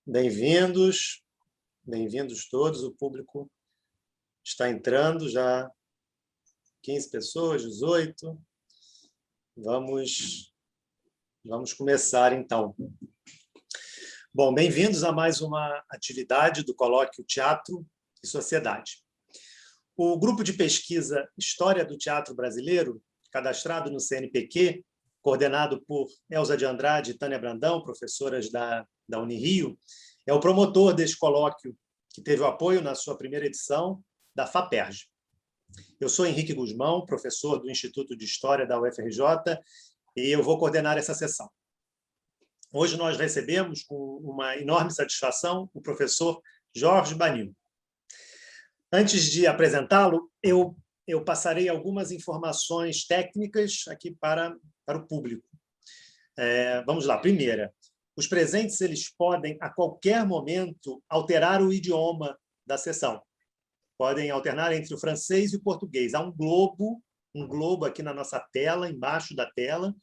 Bem-vindos, bem-vindos todos. O público está entrando, já 15 pessoas, 18. Vamos começar, então. Bom, bem-vindos a mais uma atividade do Colóquio Teatro e Sociedade. O grupo de pesquisa História do Teatro Brasileiro, cadastrado no CNPq, coordenado por Elza de Andrade e Tânia Brandão, professoras da Unirio, é o promotor deste colóquio, que teve o apoio na sua primeira edição da FAPERJ. Eu sou Henrique Guzmão, professor do Instituto de História da UFRJ, e eu vou coordenar essa sessão. Hoje nós recebemos, com uma enorme satisfação, o professor Jorge Banil. Antes de apresentá-lo, eu passarei algumas informações técnicas aqui para o público. Vamos lá. Primeira, os presentes eles podem, a qualquer momento, alterar o idioma da sessão. Podem alternar entre o francês e o português. Há um globo aqui na nossa tela, embaixo da tela.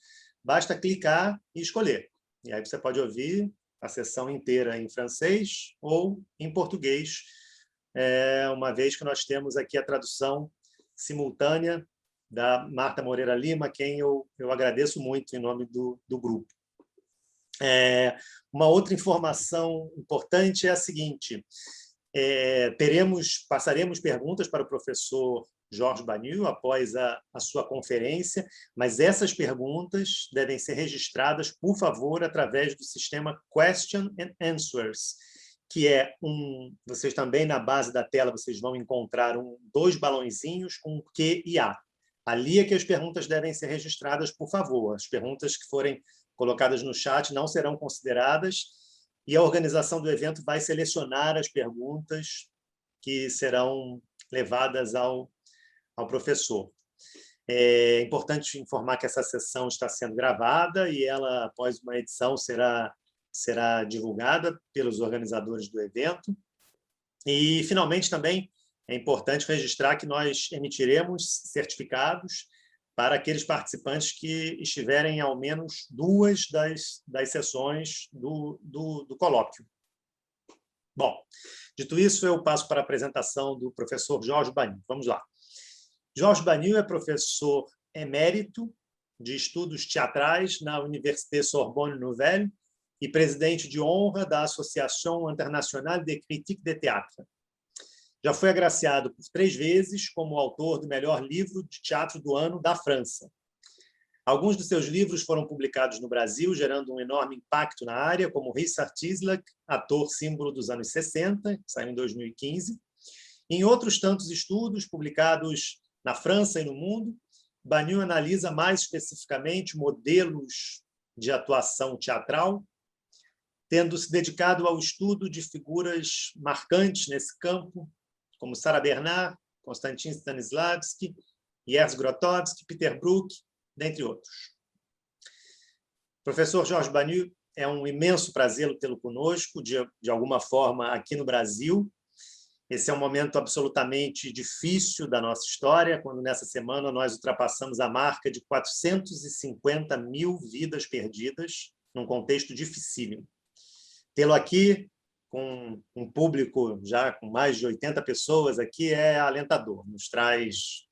Basta clicar e escolher. E aí você pode ouvir a sessão inteira em francês ou em português, uma vez que nós temos aqui a tradução simultânea da Marta Moreira Lima, a quem eu agradeço muito em nome do grupo. Uma outra informação importante é a seguinte: passaremos perguntas para o professor Jorge Banil após a sua conferência, mas essas perguntas devem ser registradas, por favor, através do sistema Question and Answers, que é vocês também na base da tela vocês vão encontrar dois balãozinhos com Q e A. Ali é que as perguntas devem ser registradas, por favor. As perguntas que forem colocadas no chat não serão consideradas e a organização do evento vai selecionar as perguntas que serão levadas ao professor. É importante informar que essa sessão está sendo gravada e ela, após uma edição, será divulgada pelos organizadores do evento. E, finalmente, também é importante registrar que nós emitiremos certificados para aqueles participantes que estiverem em ao menos duas das sessões do colóquio. Bom, dito isso, eu passo para a apresentação do professor Jorge Banil. Vamos lá. Jorge Banil é professor emérito de estudos teatrais na Université Sorbonne Nouvelle e presidente de honra da Associação Internacional de Critique de Théâtre. Já foi agraciado por 3 vezes como autor do melhor livro de teatro do ano da França. Alguns dos seus livros foram publicados no Brasil, gerando um enorme impacto na área, como Richard Tislak, ator símbolo dos anos 60, que saiu em 2015. Em outros tantos estudos publicados na França e no mundo, Banil analisa mais especificamente modelos de atuação teatral, tendo se dedicado ao estudo de figuras marcantes nesse campo, como Sarah Bernhardt, Konstantin Stanislavski, Jerzy Grotowski, Peter Brook, dentre outros. Professor Jorge Banil, é um imenso prazer tê-lo conosco, de alguma forma, aqui no Brasil. Esse é um momento absolutamente difícil da nossa história, quando nessa semana nós ultrapassamos a marca de 450 mil vidas perdidas, num contexto dificílimo. Tê-lo aqui, com um público já com mais de 80 pessoas aqui, é alentador, nos traz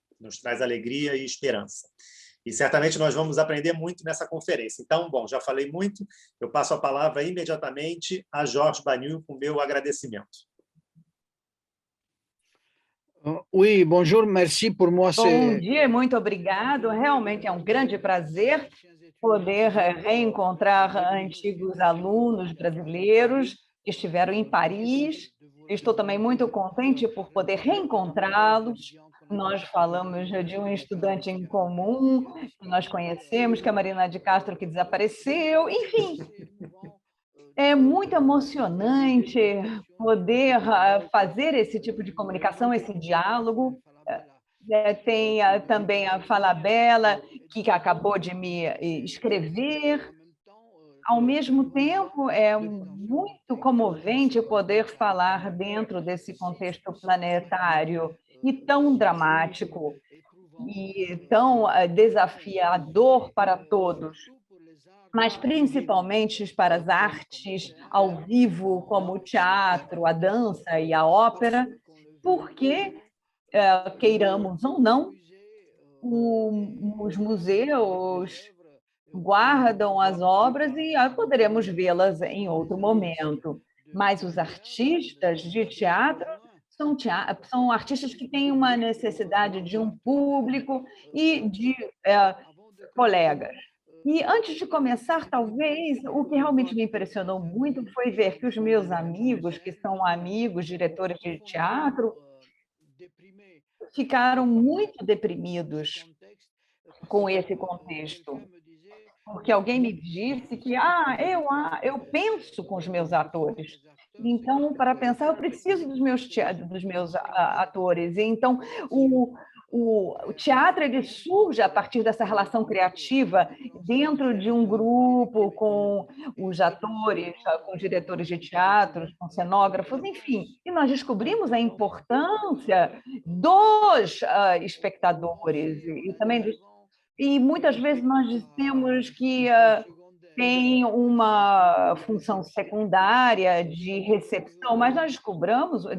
alegria e esperança. E certamente nós vamos aprender muito nessa conferência. Então, bom, já falei muito, eu passo a palavra imediatamente a Jorge Banil com o meu agradecimento. Oui, bonjour, merci pour moi. Bom dia, muito obrigado. Realmente é um grande prazer poder reencontrar antigos alunos brasileiros que estiveram em Paris. Estou também muito contente por poder reencontrá-los. Nós falamos de um estudante em comum que nós conhecemos, que é a Marina de Castro, que desapareceu. Enfim, é muito emocionante poder fazer esse tipo de comunicação, esse diálogo. Tem também a Falabella, que acabou de me escrever. Ao mesmo tempo, é muito comovente poder falar dentro desse contexto planetário e tão dramático e tão desafiador para todos. mas principalmente para as artes ao vivo, como o teatro, a dança e a ópera, porque, queiramos ou não, os museus guardam as obras e poderemos vê-las em outro momento. Mas os artistas de teatro são artistas que têm uma necessidade de um público e de colegas. E antes de começar, talvez, o que realmente me impressionou muito foi ver que os meus amigos, que são amigos, diretores de teatro, ficaram muito deprimidos com esse contexto, porque alguém me disse que eu penso com os meus atores. Então, para pensar, eu preciso dos meus atores. E então, o teatro ele surge a partir dessa relação criativa dentro de um grupo com os atores, com os diretores de teatro, com cenógrafos, enfim. E nós descobrimos a importância dos espectadores e também dos. E muitas vezes nós dizemos que tem uma função secundária de recepção, mas nós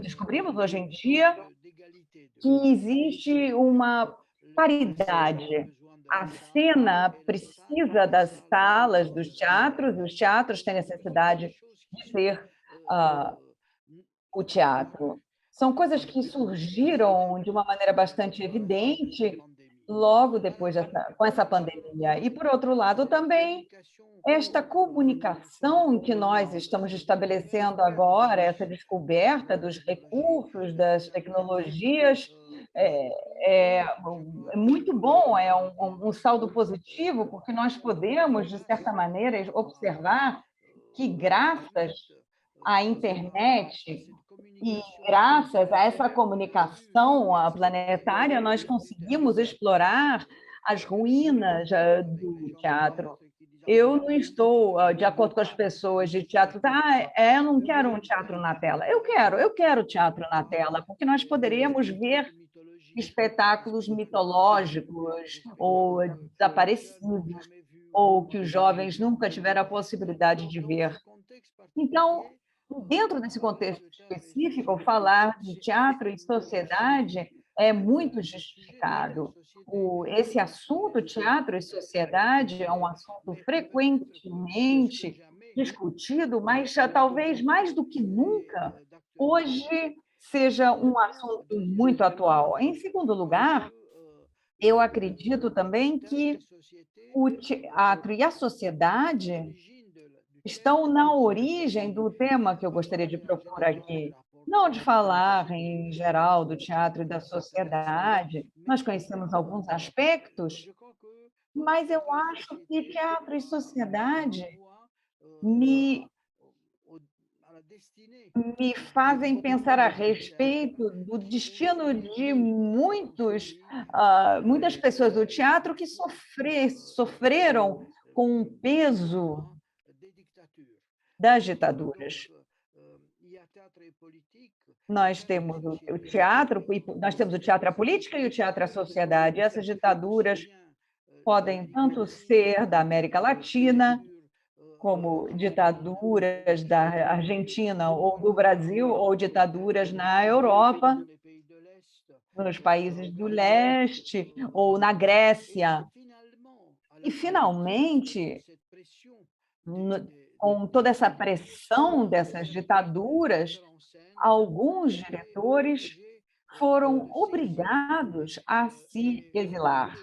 descobrimos hoje em dia que existe uma paridade. A cena precisa das salas dos teatros, e os teatros têm necessidade de ter o teatro. São coisas que surgiram de uma maneira bastante evidente logo depois com essa pandemia. E, por outro lado, também esta comunicação que nós estamos estabelecendo agora, essa descoberta dos recursos, das tecnologias, é muito bom, é um saldo positivo, porque nós podemos, de certa maneira, observar que, graças à internet e graças a essa comunicação planetária, nós conseguimos explorar as ruínas do teatro. Eu não estou de acordo com as pessoas de teatro. Eu não quero um teatro na tela. Eu quero teatro na tela, porque nós poderíamos ver espetáculos mitológicos ou desaparecidos, ou que os jovens nunca tiveram a possibilidade de ver. Então, dentro desse contexto específico, falar de teatro e sociedade é muito justificado. Esse assunto, teatro e sociedade, é um assunto frequentemente discutido, mas talvez mais do que nunca, hoje seja um assunto muito atual. Em segundo lugar, eu acredito também que o teatro e a sociedade estão na origem do tema que eu gostaria de propor aqui. Não de falar, em geral, do teatro e da sociedade, nós conhecemos alguns aspectos, mas eu acho que teatro e sociedade me, me fazem pensar a respeito do destino de muitas pessoas do teatro que sofreram com o peso das ditaduras. Nós temos o teatro, nós temos o teatro à política e o teatro à sociedade. Essas ditaduras podem tanto ser da América Latina, como ditaduras da Argentina ou do Brasil, ou ditaduras na Europa, nos países do leste, ou na Grécia. E, finalmente, com toda essa pressão dessas ditaduras, alguns diretores foram obrigados a se exilar.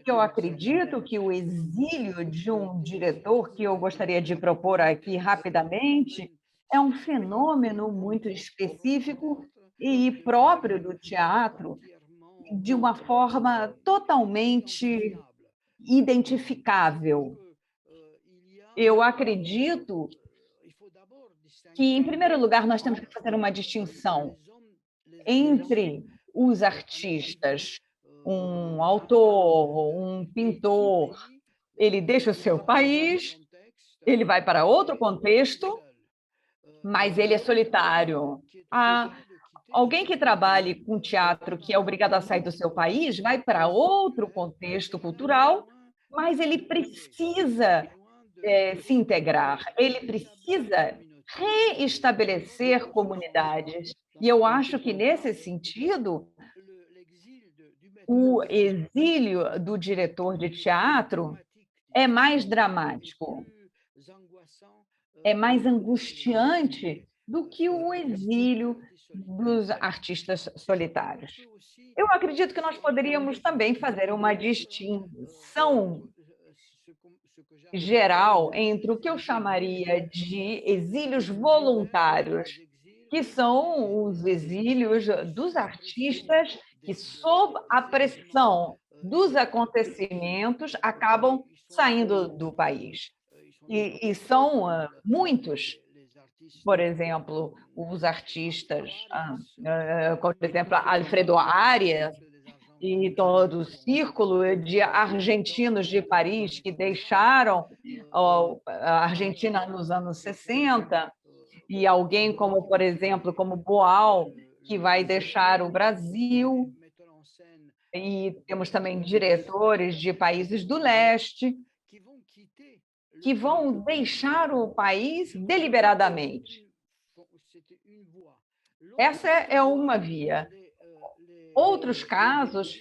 Eu acredito que o exílio de um diretor, que eu gostaria de propor aqui rapidamente, é um fenômeno muito específico e próprio do teatro, de uma forma totalmente identificável. Eu acredito que, em primeiro lugar, nós temos que fazer uma distinção entre os artistas, um autor, um pintor, ele deixa o seu país, ele vai para outro contexto, mas ele é solitário. Alguém que trabalhe com teatro, que é obrigado a sair do seu país, vai para outro contexto cultural mas ele precisa se integrar, ele precisa reestabelecer comunidades. E eu acho que, nesse sentido, o exílio do diretor de teatro é mais dramático, é mais angustiante do que o exílio dos artistas solitários. Eu acredito que nós poderíamos também fazer uma distinção geral entre o que eu chamaria de exílios voluntários, que são os exílios dos artistas que, sob a pressão dos acontecimentos, acabam saindo do país. E são muitos. Por exemplo, os artistas, por exemplo, Alfredo Arias, e todo o círculo de argentinos de Paris que deixaram a Argentina nos anos 60, e alguém como, por exemplo, como Boal, que vai deixar o Brasil, e temos também diretores de países do leste que vão deixar o país deliberadamente. Essa é uma via. Outros casos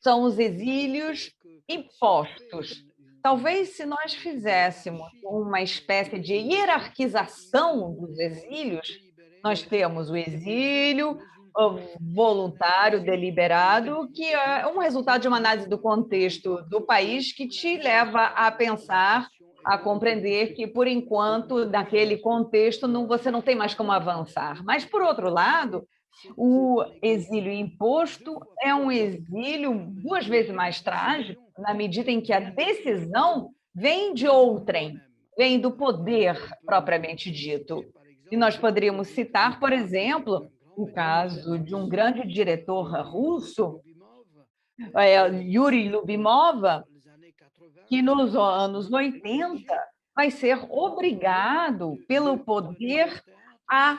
são os exílios impostos. Talvez, se nós fizéssemos uma espécie de hierarquização dos exílios, nós temos o exílio voluntário, deliberado, que é um resultado de uma análise do contexto do país que te leva a pensar, a compreender que, por enquanto, naquele contexto, você não tem mais como avançar. Mas, por outro lado, o exílio imposto é um exílio 2 vezes mais trágico, na medida em que a decisão vem de outrem, vem do poder propriamente dito. E nós poderíamos citar, por exemplo, o caso de um grande diretor russo, Yuri Lubimov, que nos anos 80 vai ser obrigado pelo poder a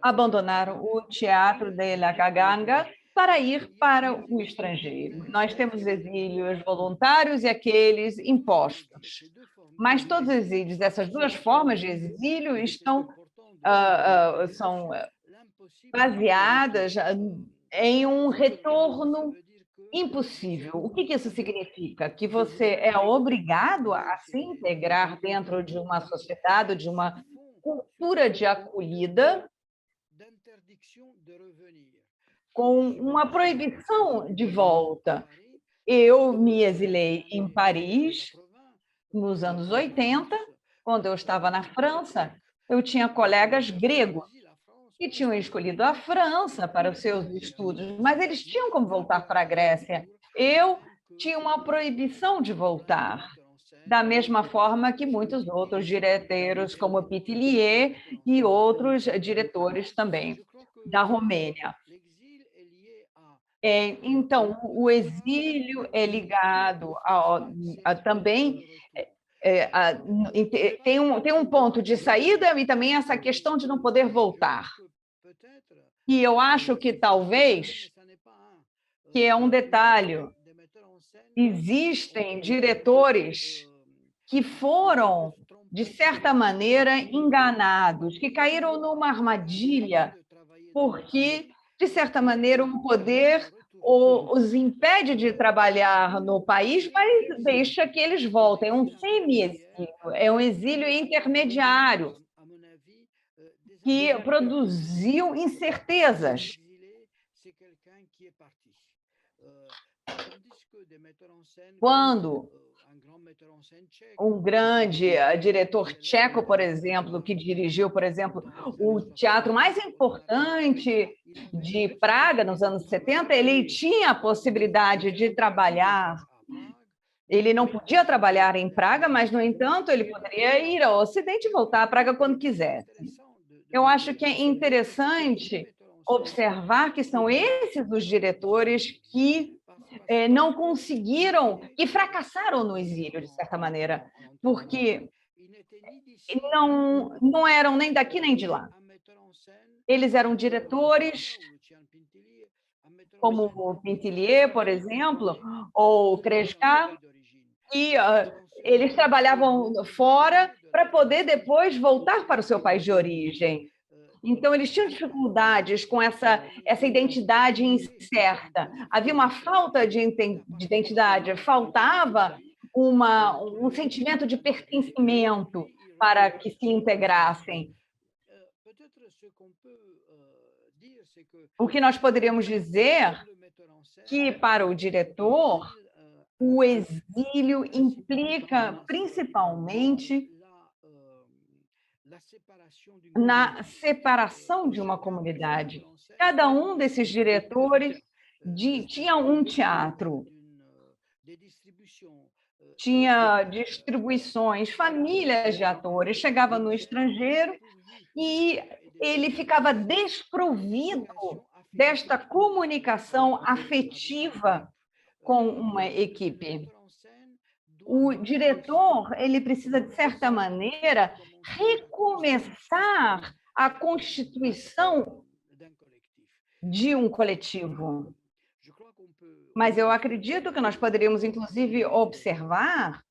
abandonar o Teatro de la Caganga para ir para o estrangeiro. Nós temos exílios voluntários e aqueles impostos. Mas todos os exílios, essas duas formas de exílio, são baseadas em um retorno impossível. O que isso significa? Que você é obrigado a se integrar dentro de uma sociedade, de uma cultura de acolhida, com uma proibição de volta. Eu me exilei em Paris nos anos 80, quando eu estava na França. Eu tinha colegas gregos que tinham escolhido a França para os seus estudos, mas eles tinham como voltar para a Grécia. Eu tinha uma proibição de voltar, da mesma forma que muitos outros diretores, como Pitilier e outros diretores também da Romênia. Então, o exílio é ligado também tem um ponto de saída e também essa questão de não poder voltar. E eu acho que talvez, que é um detalhe, existem diretores que foram, de certa maneira, enganados, que caíram numa armadilha, porque, de certa maneira, o poder os impede de trabalhar no país, mas deixa que eles voltem. É um semi-exílio, é um exílio intermediário, que produziu incertezas. Quando um grande diretor tcheco, por exemplo, que dirigiu, por exemplo, o teatro mais importante de Praga nos anos 70, ele tinha a possibilidade de trabalhar. Ele não podia trabalhar em Praga, mas, no entanto, ele poderia ir ao Ocidente e voltar a Praga quando quisesse. Eu acho que é interessante observar que são esses os diretores que não conseguiram, que fracassaram no exílio, de certa maneira, porque não eram nem daqui nem de lá. Eles eram diretores como o Pintillier, por exemplo, ou Kresga, e eles trabalhavam fora para poder depois voltar para o seu país de origem. Então, eles tinham dificuldades com essa identidade incerta. Havia uma falta de identidade, faltava um sentimento de pertencimento para que se integrassem. O que nós poderíamos dizer que, para o diretor, o exílio implica principalmente na separação de uma comunidade. Cada um desses diretores tinha um teatro, tinha distribuições, famílias de atores, chegava no estrangeiro e ele ficava desprovido desta comunicação afetiva com uma equipe. O diretor, ele precisa, de certa maneira, recomeçar a constituição de um coletivo. Mas eu acredito que nós poderíamos, inclusive, observar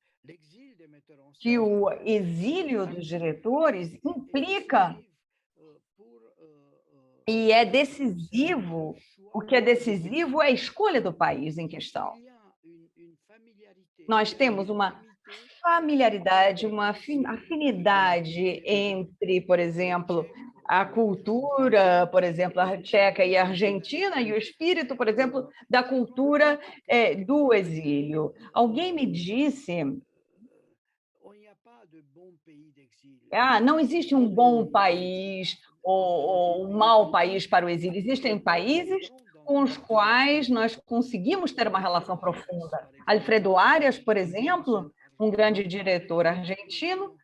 que o exílio dos diretores implica e é decisivo. O que é decisivo é a escolha do país em questão. Nós temos uma familiaridade, uma afinidade entre, por exemplo, a cultura, por exemplo, a tcheca e a argentina, e o espírito, por exemplo, da cultura do exílio. Alguém me disse: não existe um bom país ou um mau país para o exílio. Existem países com os quais nós conseguimos ter uma relação profunda. Alfredo Arias, por exemplo, um grande diretor argentino,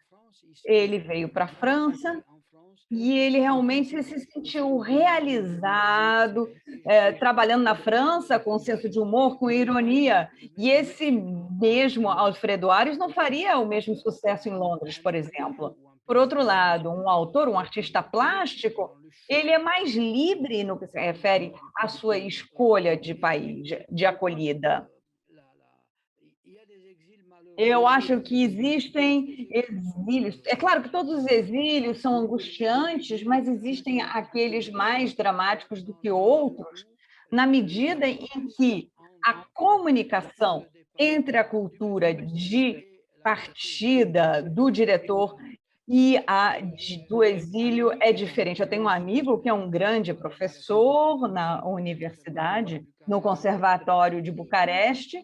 ele veio para a França e ele realmente se sentiu realizado, trabalhando na França com senso de humor, com ironia. E esse mesmo Alfredo Arias não faria o mesmo sucesso em Londres, por exemplo. Por outro lado, um autor, um artista plástico, ele é mais livre no que se refere à sua escolha de país, de acolhida. Eu acho que existem exílios. É claro que todos os exílios são angustiantes, mas existem aqueles mais dramáticos do que outros, na medida em que a comunicação entre a cultura de partida do diretor e a do exílio é diferente. Eu tenho um amigo que é um grande professor na universidade, no Conservatório de Bucareste,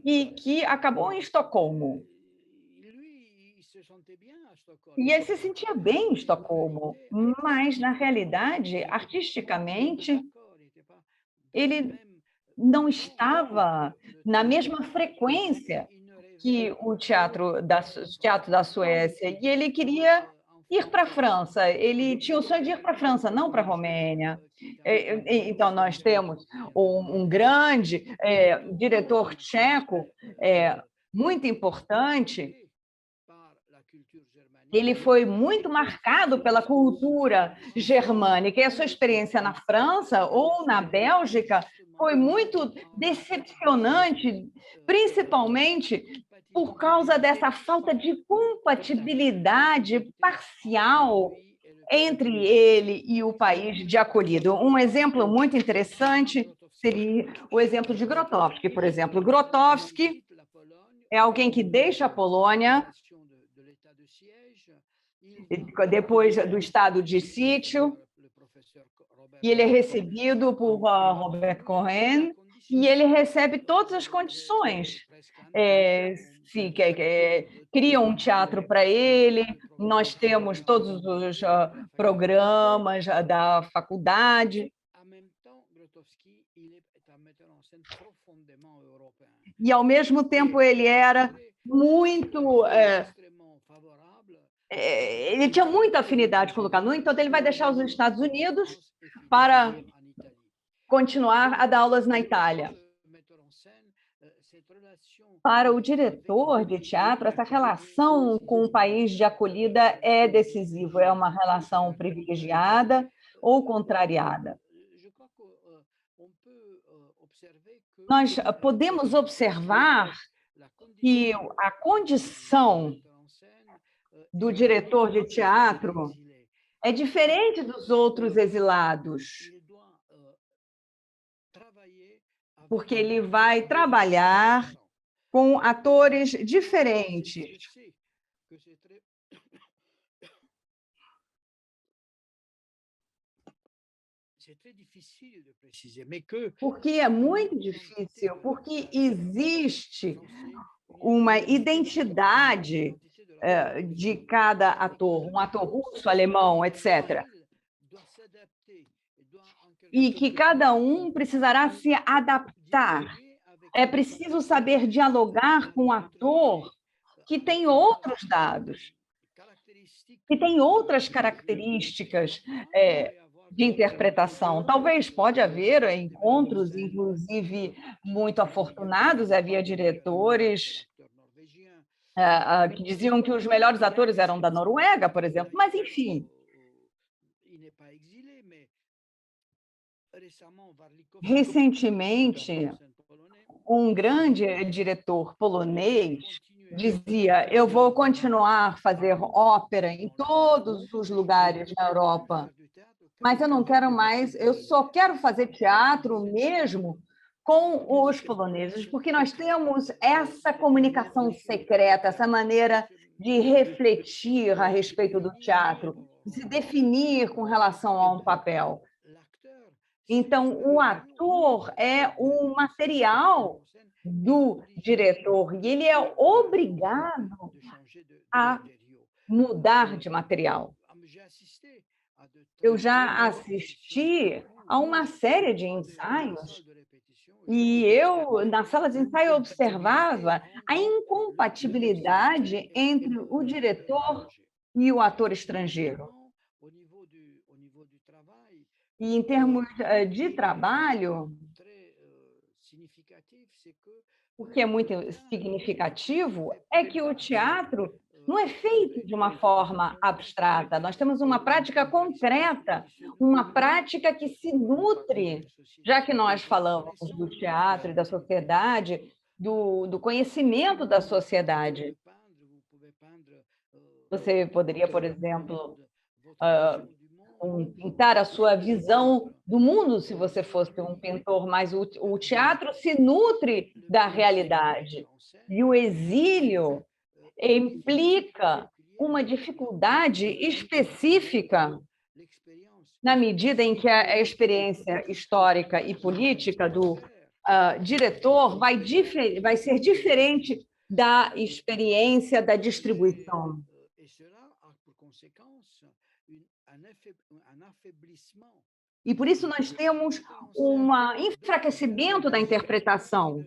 e que acabou em Estocolmo. E ele se sentia bem em Estocolmo, mas, na realidade, artisticamente, ele não estava na mesma frequência que o teatro da Suécia, e ele queria ir para a França, ele tinha o sonho de ir para a França, não para a Romênia. Então, nós temos um grande diretor tcheco, muito importante. Ele foi muito marcado pela cultura germânica, e a sua experiência na França ou na Bélgica foi muito decepcionante, principalmente por causa dessa falta de compatibilidade parcial entre ele e o país de acolhida. Um exemplo muito interessante seria o exemplo de Grotowski, por exemplo. Grotowski é alguém que deixa a Polônia depois do estado de sítio, e ele é recebido por Robert Cohen, e ele recebe todas as condições. Cria um teatro para ele, nós temos todos os programas da faculdade. E, ao mesmo tempo, ele era muito... ele tinha muita afinidade com o lugar. No entanto, ele vai deixar os Estados Unidos para continuar a dar aulas na Itália. Para o diretor de teatro, essa relação com o país de acolhida é decisiva, é uma relação privilegiada ou contrariada. Nós podemos observar que a condição do diretor de teatro é diferente dos outros exilados, porque ele vai trabalhar com atores diferentes. Porque é muito difícil, porque existe uma identidade de cada ator, um ator russo, alemão, etc. E que cada um precisará se adaptar. É preciso saber dialogar com um ator que tem outros dados, que tem outras características de interpretação. Talvez pode haver encontros, inclusive, muito afortunados. Havia diretores que diziam que os melhores atores eram da Noruega, por exemplo, mas, enfim. Recentemente, um grande diretor polonês dizia: eu vou continuar a fazer ópera em todos os lugares na Europa, mas eu não quero mais, eu só quero fazer teatro mesmo com os poloneses, porque nós temos essa comunicação secreta, essa maneira de refletir a respeito do teatro, de se definir com relação a um papel. Então, o ator é um material do diretor e ele é obrigado a mudar de material. Eu já assisti a uma série de ensaios e eu, na sala de ensaio, observava a incompatibilidade entre o diretor e o ator estrangeiro. E, em termos de trabalho, o que é muito significativo é que o teatro não é feito de uma forma abstrata. Nós temos uma prática concreta, uma prática que se nutre, já que nós falamos do teatro e da sociedade, do conhecimento da sociedade. Você poderia, por exemplo, pintar a sua visão do mundo se você fosse um pintor, mas o teatro se nutre da realidade. E o exílio implica uma dificuldade específica na medida em que a experiência histórica e política do diretor vai ser diferente da experiência da distribuição. E por isso nós temos um enfraquecimento da interpretação.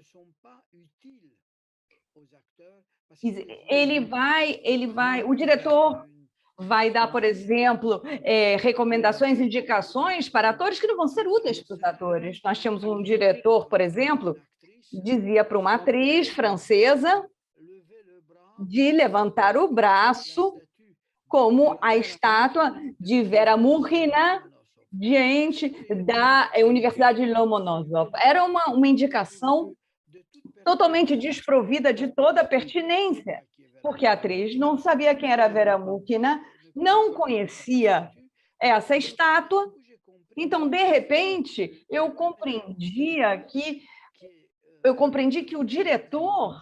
O diretor vai dar, por exemplo, recomendações, indicações para atores que não vão ser úteis para os atores. Nós tínhamos um diretor, por exemplo, que dizia para uma atriz francesa de levantar o braço como a estátua de Vera Murhina diante da Universidade de Lomonosov. Era uma indicação totalmente desprovida de toda pertinência, porque a atriz não sabia quem era Vera Murhina, não conhecia essa estátua. Então, de repente, eu compreendi que o diretor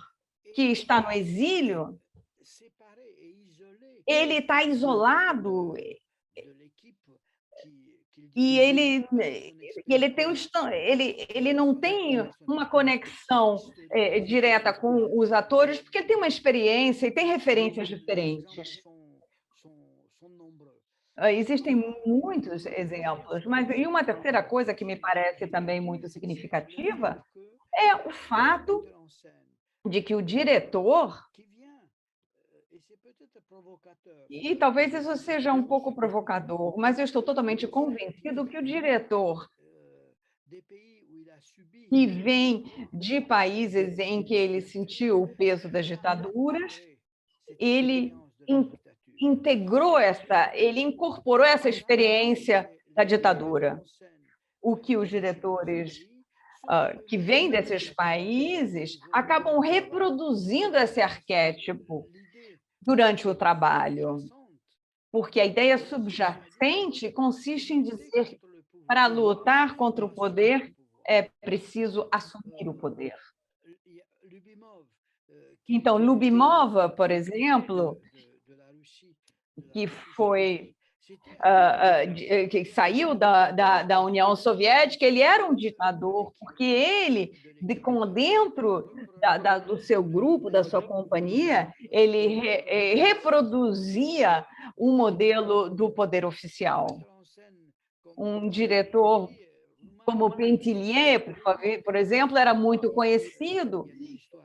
que está no exílio, ele está isolado e ele não tem uma conexão direta com os atores, porque ele tem uma experiência e tem referências diferentes. Existem muitos exemplos, mas e uma terceira coisa que me parece também muito significativa é o fato de que o diretor, e talvez isso seja um pouco provocador, mas eu estou totalmente convencido que o diretor que vem de países em que ele sentiu o peso das ditaduras, ele ele incorporou essa experiência da ditadura. O que os diretores que vêm desses países acabam reproduzindo esse arquétipo durante o trabalho, porque a ideia subjacente consiste em dizer que para lutar contra o poder é preciso assumir o poder. Então, Lubimov, por exemplo, que foi que saiu da União Soviética, ele era um ditador, porque ele, dentro do seu grupo, da sua companhia, ele reproduzia o modelo do poder oficial. Um diretor como Pentillier, por exemplo, era muito conhecido,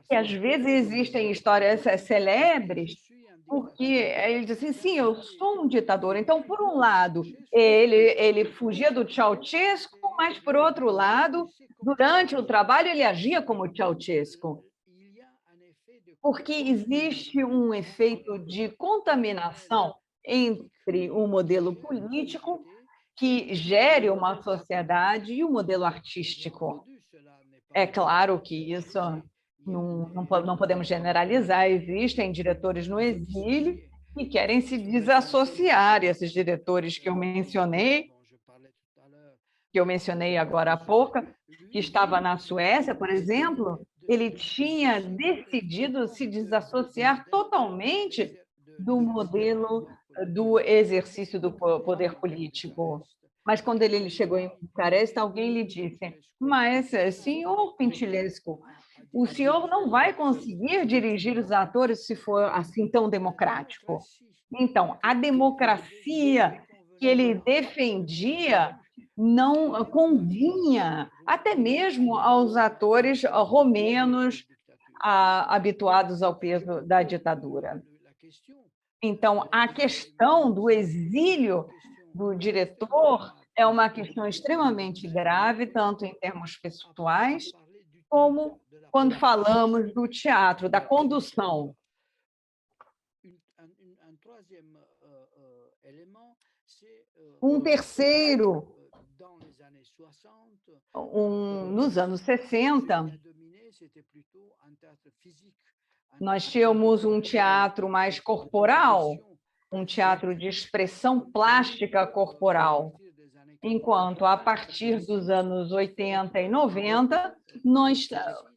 e às vezes existem histórias celebres, porque ele diz assim, sim, eu sou um ditador. Então, por um lado, ele fugia do Ceausescu, mas, por outro lado, durante o trabalho, ele agia como Ceausescu, porque existe um efeito de contaminação entre o modelo político que gere uma sociedade e o modelo artístico. É claro que isso não podemos generalizar, existem diretores no exílio que querem se desassociar, e esses diretores que eu mencionei agora há pouco, que estava na Suécia, por exemplo, ele tinha decidido se desassociar totalmente do modelo do exercício do poder político. Mas quando ele chegou em Bucareste, alguém lhe disse: mas, senhor Pintilescu, o senhor não vai conseguir dirigir os atores se for assim tão democrático. Então, a democracia que ele defendia não convinha até mesmo aos atores romenos habituados ao peso da ditadura. Então, a questão do exílio do diretor é uma questão extremamente grave, tanto em termos pessoais, como quando falamos do teatro, da condução. Um terceiro, nos anos 60, nós tínhamos um teatro mais corporal, um teatro de expressão plástica corporal, enquanto a partir dos anos 80 e 90, nós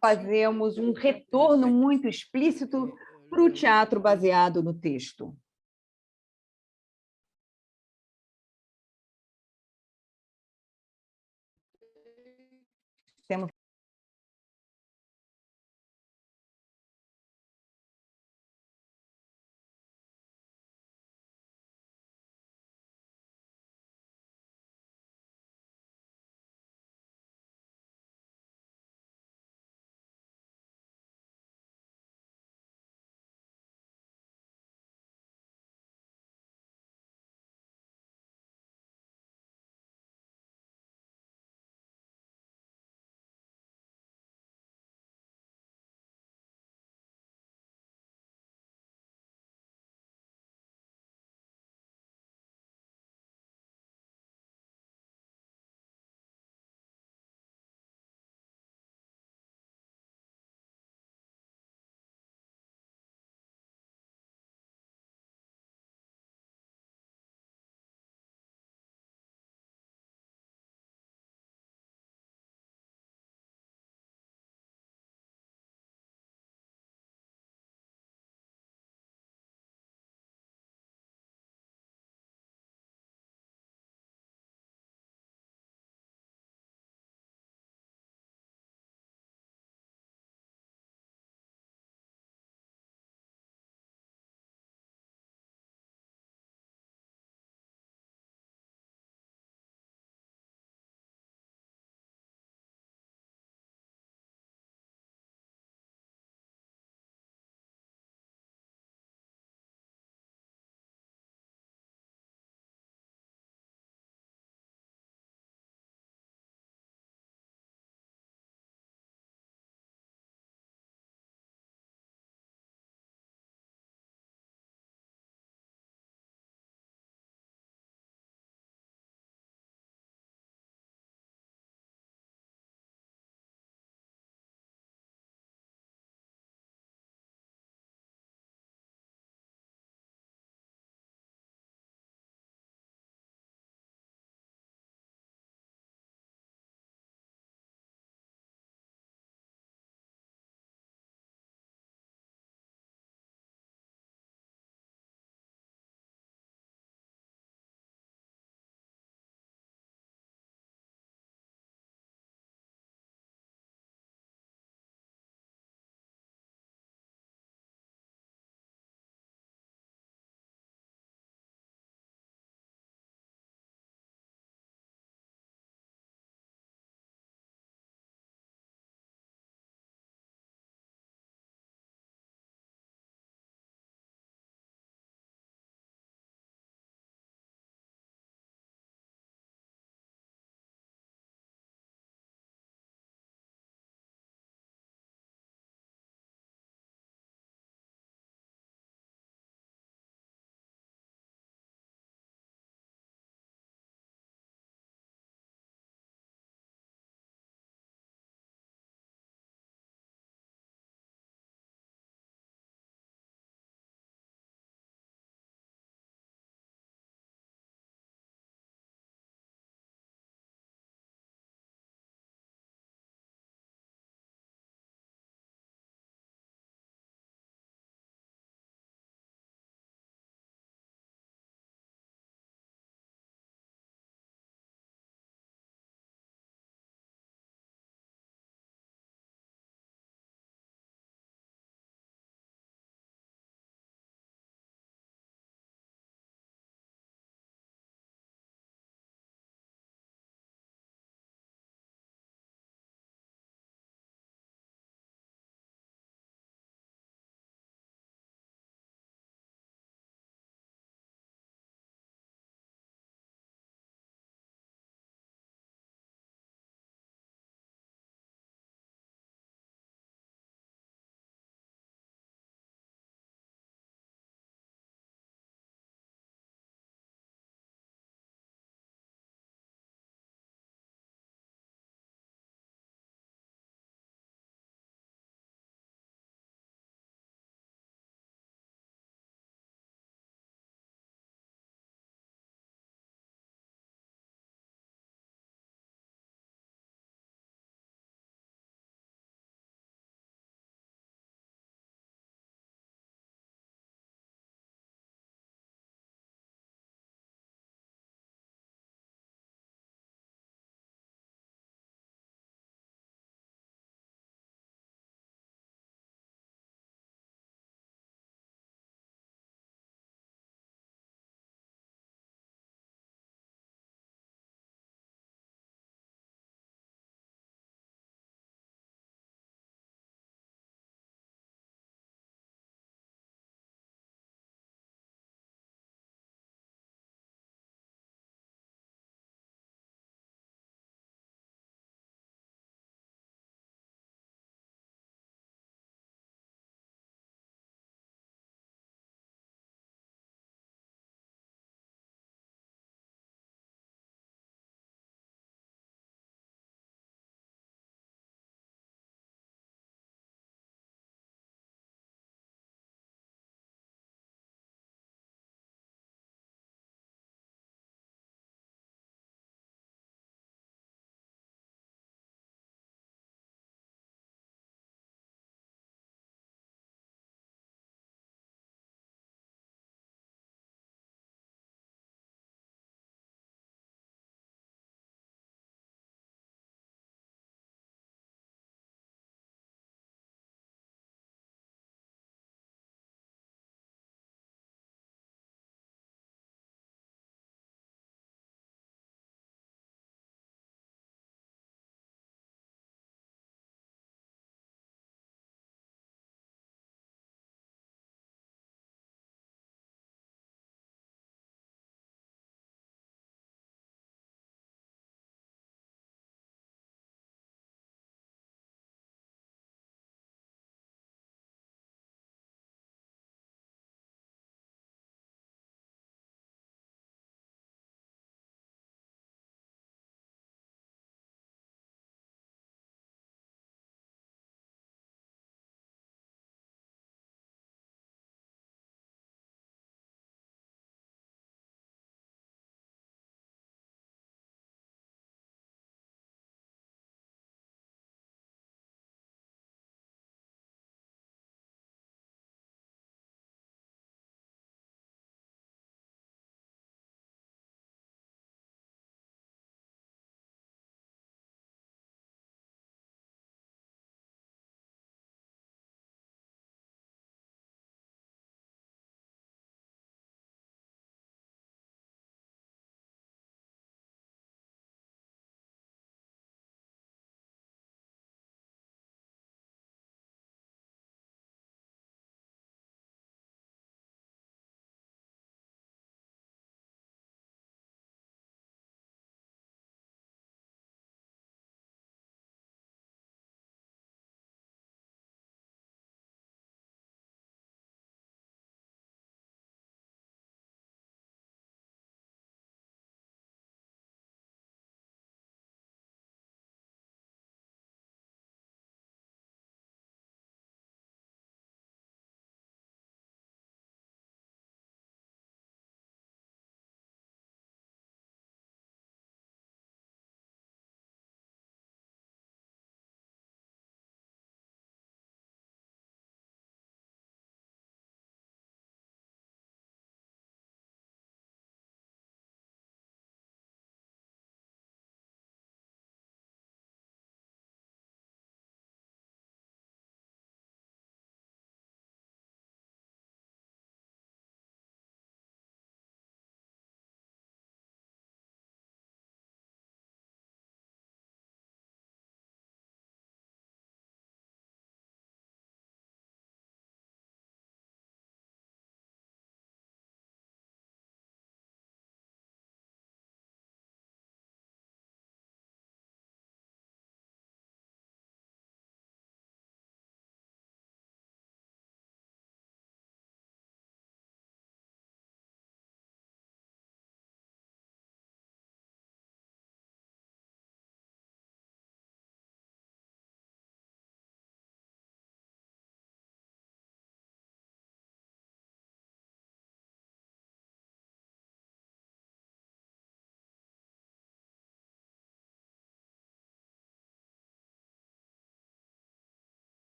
fazemos um retorno muito explícito para o teatro baseado no texto. Temos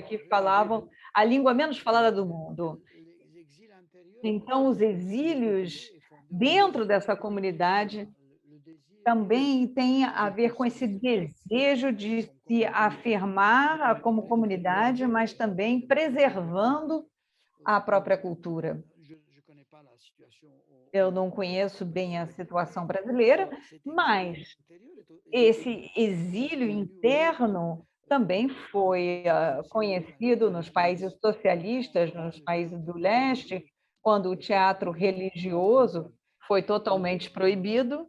que falavam a língua menos falada do mundo. Então, os exílios dentro dessa comunidade também têm a ver com esse desejo de se afirmar como comunidade, mas também preservando a própria cultura. Eu não conheço bem a situação brasileira, mas esse exílio interno também foi conhecido nos países socialistas, nos países do leste, quando o teatro religioso foi totalmente proibido.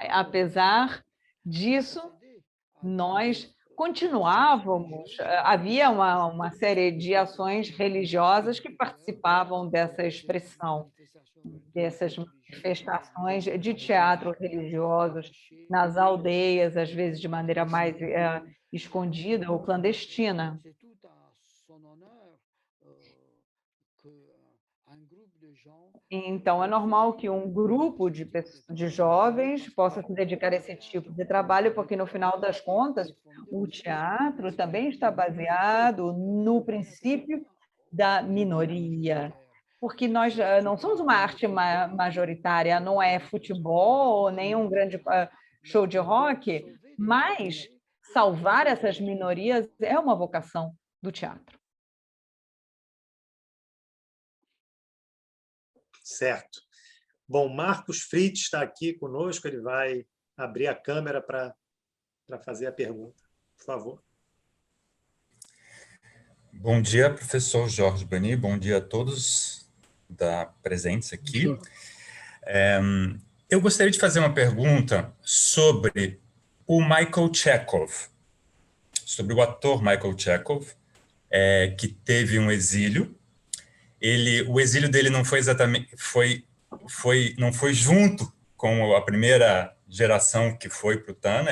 Apesar disso, nós continuávamos, havia uma série de ações religiosas que participavam dessa expressão, dessas manifestações de teatro religiosos nas aldeias, às vezes de maneira mais escondida ou clandestina. Então, é normal que um grupo de jovens possa se dedicar a esse tipo de trabalho, porque, no final das contas, o teatro também está baseado no princípio da minoria, porque nós não somos uma arte majoritária, não é futebol, nem um grande show de rock, mas salvar essas minorias é uma vocação do teatro. Certo. Bom, Marcos Fritz está aqui conosco, ele vai abrir a câmera para fazer a pergunta. Por favor. Bom dia, professor Jorge Bani, bom dia a todos presentes aqui. Eu gostaria de fazer uma pergunta sobre o Michael Chekhov, sobre o ator Michael Chekhov, que teve um exílio. O exílio dele não foi exatamente, não foi junto com a primeira geração que foi para o TAN,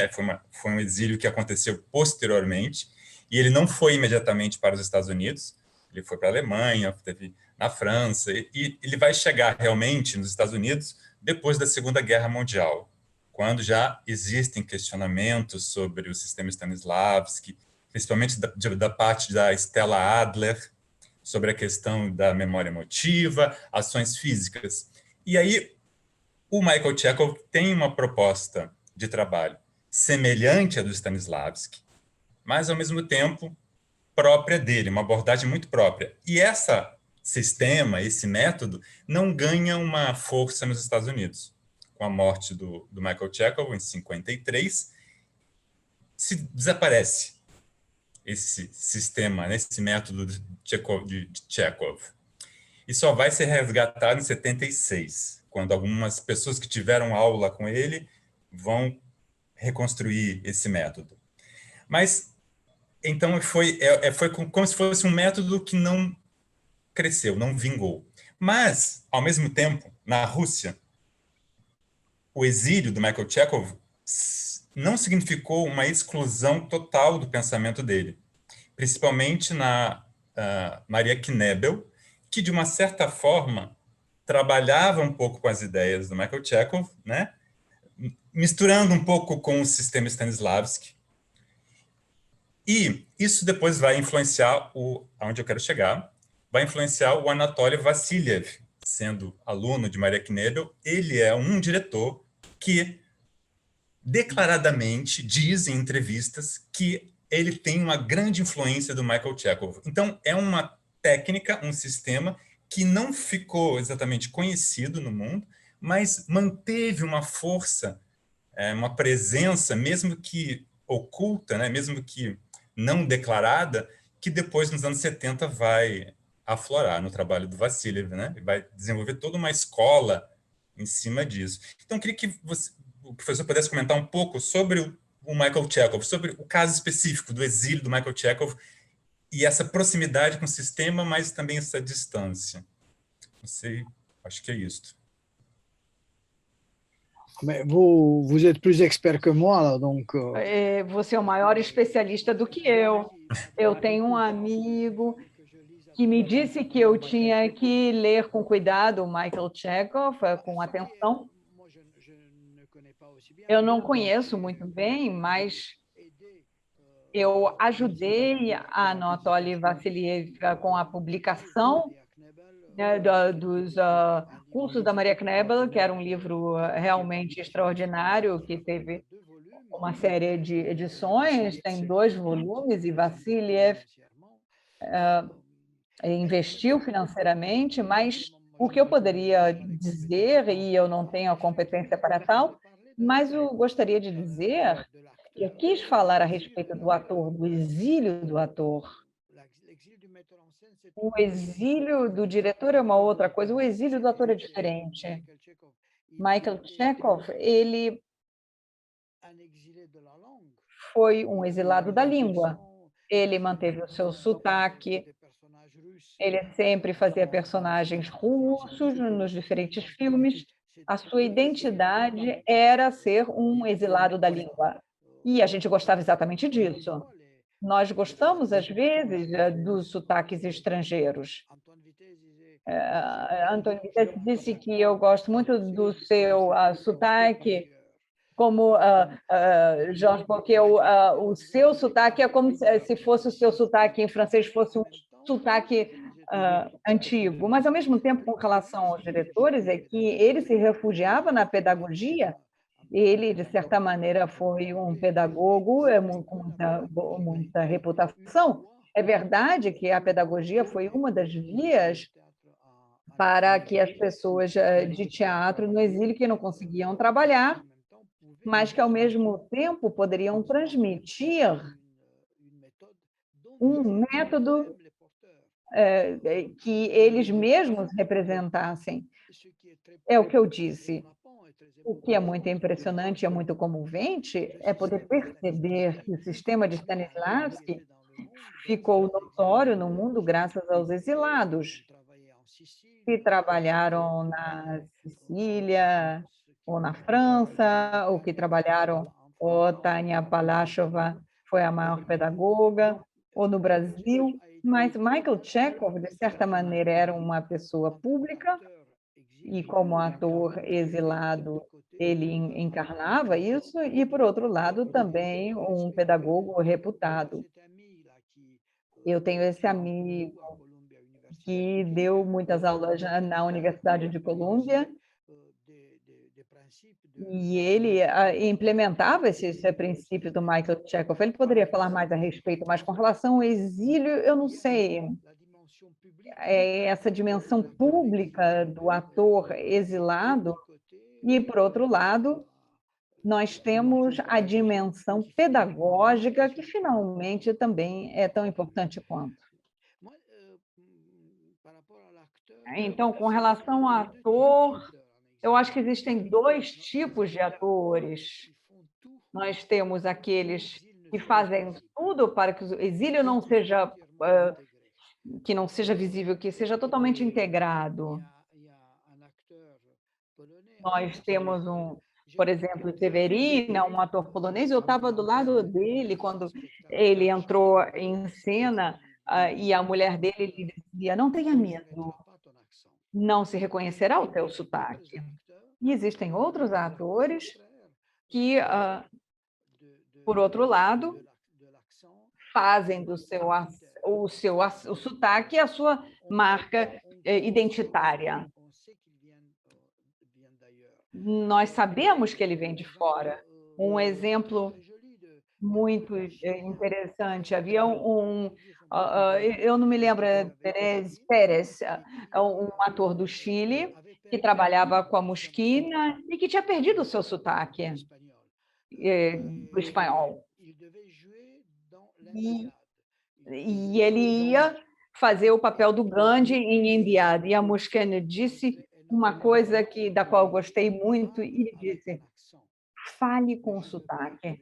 foi um exílio que aconteceu posteriormente, e ele não foi imediatamente para os Estados Unidos, ele foi para a Alemanha, teve na França, e ele vai chegar realmente nos Estados Unidos depois da Segunda Guerra Mundial, quando já existem questionamentos sobre o sistema Stanislavski, principalmente da parte da Stella Adler, sobre a questão da memória emotiva, ações físicas. E aí, o Michael Chekhov tem uma proposta de trabalho semelhante à do Stanislavski, mas, ao mesmo tempo, própria dele, uma abordagem muito própria. E esse sistema, esse método, não ganha uma força nos Estados Unidos. Com a morte do Michael Chekhov, em 1953, se desaparece esse sistema, esse método de Chekhov. E só vai ser resgatado em 1976, quando algumas pessoas que tiveram aula com ele vão reconstruir esse método. Mas, então, foi como se fosse um método que não cresceu, não vingou. Mas, ao mesmo tempo, na Rússia, o exílio do Michael Chekhov não significou uma exclusão total do pensamento dele, principalmente na Maria Knebel, que, de uma certa forma, trabalhava um pouco com as ideias do Michael Chekhov, né? Misturando um pouco com o sistema Stanislavski. E isso depois vai influenciar aonde eu quero chegar, vai influenciar o Anatoly Vassiliev, sendo aluno de Maria Knebel. Ele é um diretor que declaradamente diz em entrevistas que ele tem uma grande influência do Michael Chekhov. Então, é uma técnica, um sistema que não ficou exatamente conhecido no mundo, mas manteve uma força, uma presença, mesmo que oculta, né, mesmo que não declarada, que depois, nos anos 70, vai aflorar no trabalho do Vassiliev, né? Vai desenvolver toda uma escola em cima disso. Então, eu queria que o professor pudesse comentar um pouco sobre o Michael Chekhov, sobre o caso específico do exílio do Michael Chekhov e essa proximidade com o sistema, mas também essa distância. Não sei, acho que é isso. Vous êtes plus expert que moi, donc. Você é o maior especialista do que eu. Eu tenho um amigo que me disse que eu tinha que ler com cuidado o Michael Chekhov, com atenção. Eu não conheço muito bem, mas Eu ajudei a Anatoly Vassiliev com a publicação, né, dos cursos da Maria Knebel, que era um livro realmente extraordinário, que teve uma série de edições, tem 2 volumes, e Vassiliev investiu financeiramente, mas o que eu poderia dizer, e eu não tenho a competência para tal, mas eu gostaria de dizer, eu quis falar a respeito do ator, do exílio do ator. O exílio do diretor é uma outra coisa, o exílio do ator é diferente. Michael Chekhov, ele foi um exilado da língua. Ele manteve o seu sotaque, ele sempre fazia personagens russos nos diferentes filmes. A sua identidade era ser um exilado da língua. E a gente gostava exatamente disso. Nós gostamos, às vezes, dos sotaques estrangeiros. Antônio Vitesse disse que eu gosto muito do seu sotaque, como Jorge, porque o seu sotaque é como se fosse o seu sotaque em francês, fosse um sotaque antigo. Mas, ao mesmo tempo, com relação aos diretores, é que ele se refugiava na pedagogia. Ele, de certa maneira, foi um pedagogo com muita reputação. É verdade que a pedagogia foi uma das vias para que as pessoas de teatro no exílio que não conseguiam trabalhar, mas que, ao mesmo tempo, poderiam transmitir um método que eles mesmos representassem. É o que eu disse. O que é muito impressionante, é muito comovente, é poder perceber que o sistema de Stanislavski ficou notório no mundo graças aos exilados que trabalharam na Sicília ou na França, ou que trabalharam, ou Tânia Palachova foi a maior pedagoga, ou no Brasil, mas Michael Chekhov, de certa maneira, era uma pessoa pública, e como ator exilado, ele encarnava isso, e, por outro lado, também um pedagogo reputado. Eu tenho esse amigo que deu muitas aulas na Universidade de Colômbia, e ele implementava esses princípios do Michael Chekhov. Ele poderia falar mais a respeito, mas com relação ao exílio, eu não sei. Essa dimensão pública do ator exilado, e, por outro lado, nós temos a dimensão pedagógica, que finalmente também é tão importante quanto. Então, com relação ao ator, eu acho que existem 2 tipos de atores. Nós temos aqueles que fazem tudo para que o exílio não seja que não seja visível, que seja totalmente integrado. Nós temos por exemplo, Severina, um ator polonês. Eu estava do lado dele quando ele entrou em cena, e a mulher dele lhe dizia: não tenha medo, não se reconhecerá o teu sotaque. E existem outros atores que, por outro lado, fazem do o sotaque a sua marca identitária. Nós sabemos que ele vem de fora. Um exemplo muito interessante, havia eu não me lembro, Pérez, um ator do Chile, que trabalhava com a Mosquina e que tinha perdido o seu sotaque do espanhol. E ele ia fazer o papel do Gandhi em Enviado, e a Mosquina disse uma coisa da qual eu gostei muito, e ele disse: fale com o sotaque,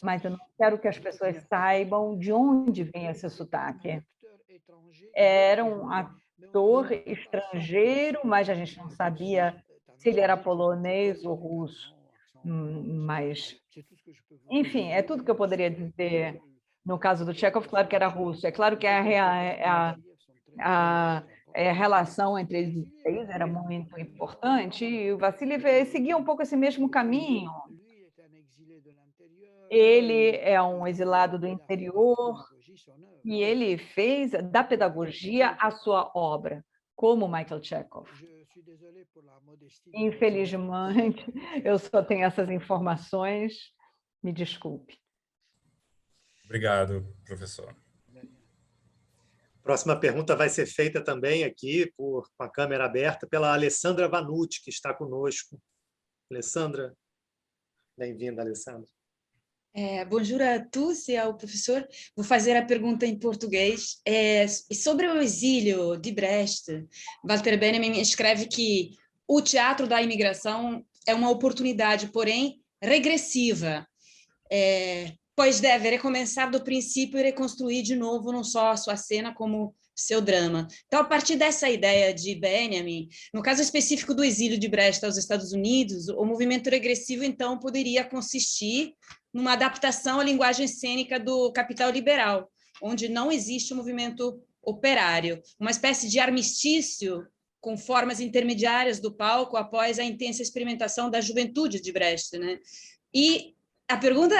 mas eu não quero que as pessoas saibam de onde vem esse sotaque. Era um ator estrangeiro, mas a gente não sabia se ele era polonês ou russo. Mas, enfim, é tudo que eu poderia dizer. No caso do Chekhov, claro que era russo. É claro que a relação entre eles era muito importante, e o Vassiliev seguia um pouco esse mesmo caminho. Ele é um exilado do interior e ele fez da pedagogia a sua obra, como Michael Chekhov. Infelizmente, eu só tenho essas informações. Me desculpe. Obrigado, professor. Próxima pergunta vai ser feita também aqui, com a câmera aberta, pela Alessandra Vanucci, que está conosco. Alessandra, bem-vinda, Alessandra. Bonjour a tous e ao professor. Vou fazer a pergunta em português. Sobre o exílio de Brecht, Walter Benjamin escreve que o teatro da imigração é uma oportunidade, porém, regressiva, pois deve recomeçar do princípio e reconstruir de novo não só a sua cena, como seu drama. Então, a partir dessa ideia de Benjamin, no caso específico do exílio de Brecht aos Estados Unidos, o movimento regressivo, então, poderia consistir numa adaptação à linguagem cênica do Capital Liberal, onde não existe um movimento operário, uma espécie de armistício com formas intermediárias do palco após a intensa experimentação da juventude de Brecht, né? E a pergunta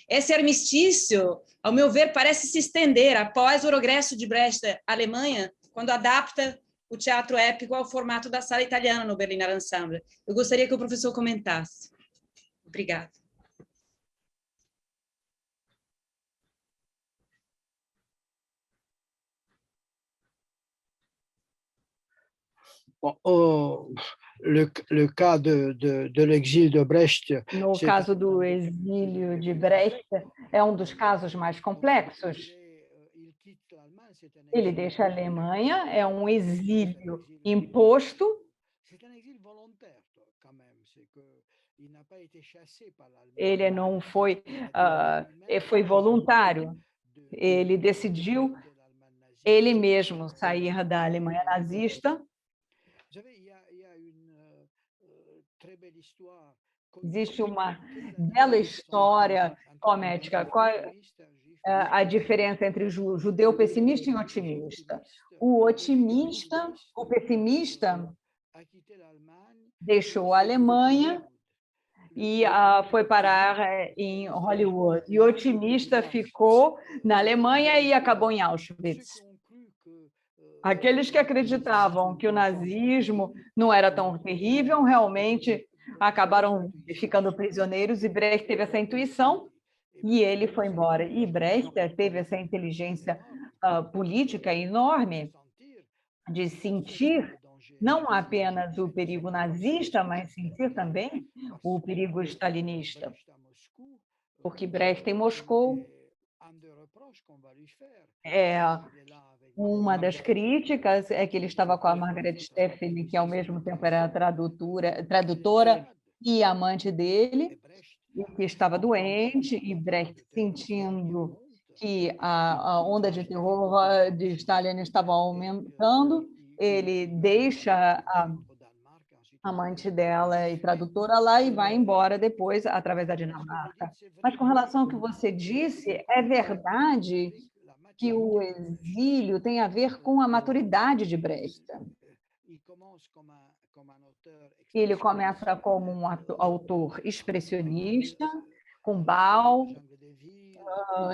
esse armistício, ao meu ver, parece se estender após o regresso de Brecht à Alemanha, quando adapta o teatro épico ao formato da sala italiana no Berliner Ensemble. Eu gostaria que o professor comentasse. Obrigada. Le cas de l'exil de Brecht. No caso do exílio de Brecht, é um dos casos mais complexos. Ele deixa a Alemanha, é um exílio imposto. Ele não foi, foi voluntário. Ele decidiu ele mesmo sair da Alemanha nazista. Existe uma bela história comética. Qual é a diferença entre o judeu pessimista e otimista? O pessimista, deixou a Alemanha e foi parar em Hollywood. E o otimista ficou na Alemanha e acabou em Auschwitz. Aqueles que acreditavam que o nazismo não era tão terrível, realmente acabaram ficando prisioneiros, e Brecht teve essa intuição e ele foi embora. E Brecht teve essa inteligência política enorme de sentir não apenas o perigo nazista, mas sentir também o perigo stalinista. Porque Brecht em Moscou uma das críticas é que ele estava com a Margaret Steffel, que ao mesmo tempo era tradutora e amante dele, e que estava doente, e Brecht, sentindo que a onda de terror de Stalin estava aumentando, ele deixa a amante dela e tradutora lá e vai embora depois, através da Dinamarca. Mas com relação ao que você disse, é verdade que o exílio tem a ver com a maturidade de Brecht. Ele começa como um autor expressionista, com Bal,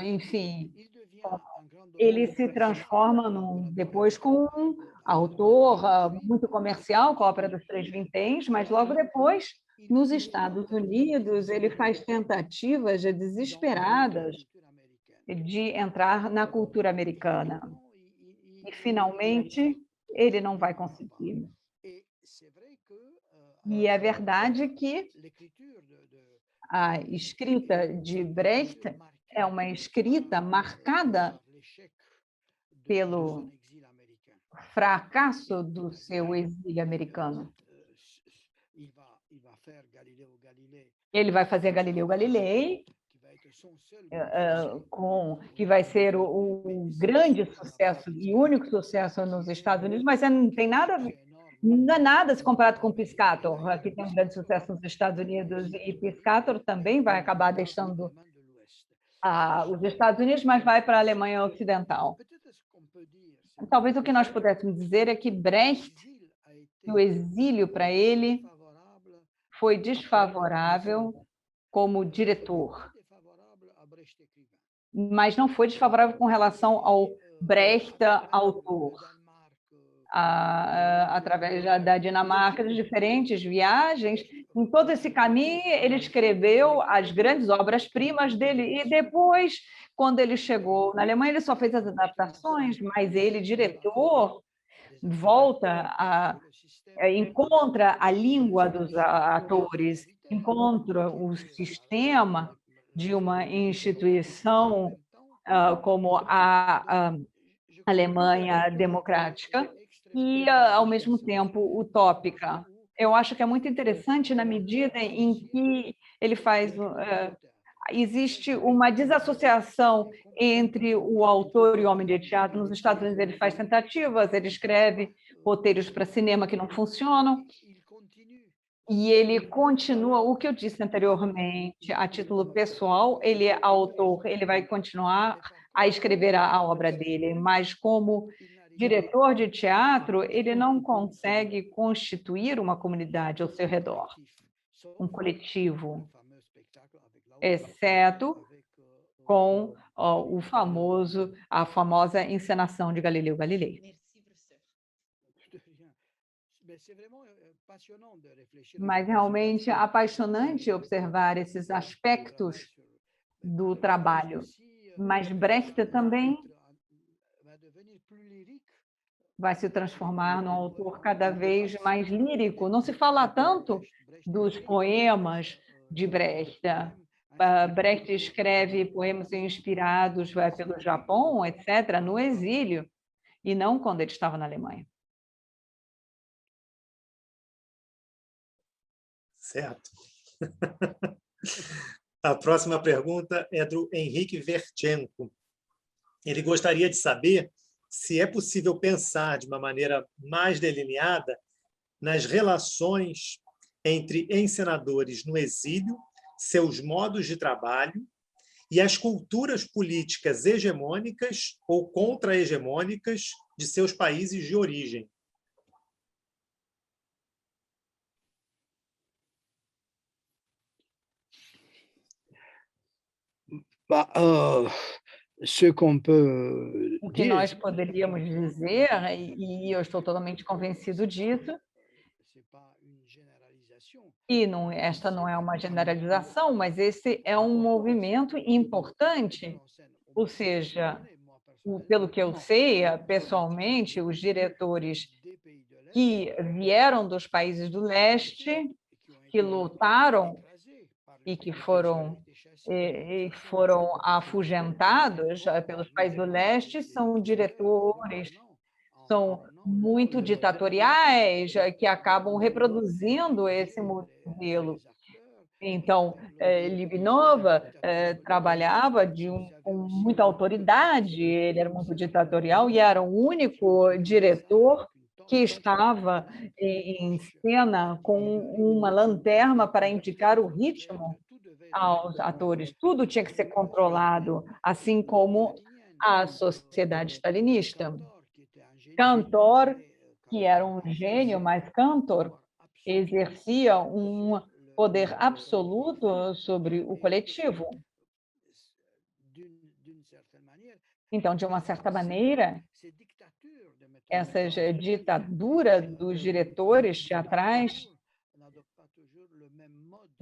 enfim, ele se transforma depois com um autor muito comercial, com a Ópera dos Três Vinténs, mas logo depois, nos Estados Unidos, ele faz tentativas desesperadas de entrar na cultura americana. E, finalmente, ele não vai conseguir. E é verdade que a escrita de Brecht é uma escrita marcada pelo fracasso do seu exílio americano. Ele vai fazer Galileu Galilei, que vai ser o grande sucesso e único sucesso nos Estados Unidos, mas não tem nada a ver, não é nada se comparado com Piscator, que tem um grande sucesso nos Estados Unidos, e Piscator também vai acabar deixando os Estados Unidos, mas vai para a Alemanha Ocidental. Talvez o que nós pudéssemos dizer é que Brecht, o exílio para ele foi desfavorável como diretor, mas não foi desfavorável com relação ao Brecht, autor. Através da Dinamarca, de diferentes viagens. Em todo esse caminho, ele escreveu as grandes obras-primas dele, e depois, quando ele chegou na Alemanha, ele só fez as adaptações, mas ele, diretor, encontra a língua dos atores, encontra o sistema de uma instituição como a Alemanha democrática, e, ao mesmo tempo, utópica. Eu acho que é muito interessante na medida em que ele faz... existe uma desassociação entre o autor e o homem de teatro. Nos Estados Unidos, ele faz tentativas, ele escreve roteiros para cinema que não funcionam, e ele continua, o que eu disse anteriormente, a título pessoal, ele é autor, ele vai continuar a escrever a obra dele, mas como diretor de teatro, ele não consegue constituir uma comunidade ao seu redor, um coletivo, exceto com a famosa encenação de Galileu Galilei. Mas realmente é apaixonante observar esses aspectos do trabalho. Mas Brecht também vai se transformar num autor cada vez mais lírico. Não se fala tanto dos poemas de Brecht. Brecht escreve poemas inspirados pelo Japão, etc., no exílio, e não quando ele estava na Alemanha. Certo. A próxima pergunta é do Henrique Verchenko. Ele gostaria de saber se é possível pensar de uma maneira mais delineada nas relações entre encenadores no exílio, seus modos de trabalho e as culturas políticas hegemônicas ou contra-hegemônicas de seus países de origem. O que nós poderíamos dizer, e eu estou totalmente convencido disso, e esta não é uma generalização, mas esse é um movimento importante, ou seja, pelo que eu sei, pessoalmente, os diretores que vieram dos países do leste, que lutaram e que foram afugentados pelos países do leste, são diretores, são muito ditatoriais, que acabam reproduzindo esse modelo. Então, Libinova trabalhava com muita autoridade, ele era muito ditatorial e era o único diretor que estava em cena com uma lanterna para indicar o ritmo aos atores. Tudo tinha que ser controlado, assim como a sociedade stalinista. Cantor, que era um gênio, mas Cantor exercia um poder absoluto sobre o coletivo. Então, de uma certa maneira, essa ditadura dos diretores teatrais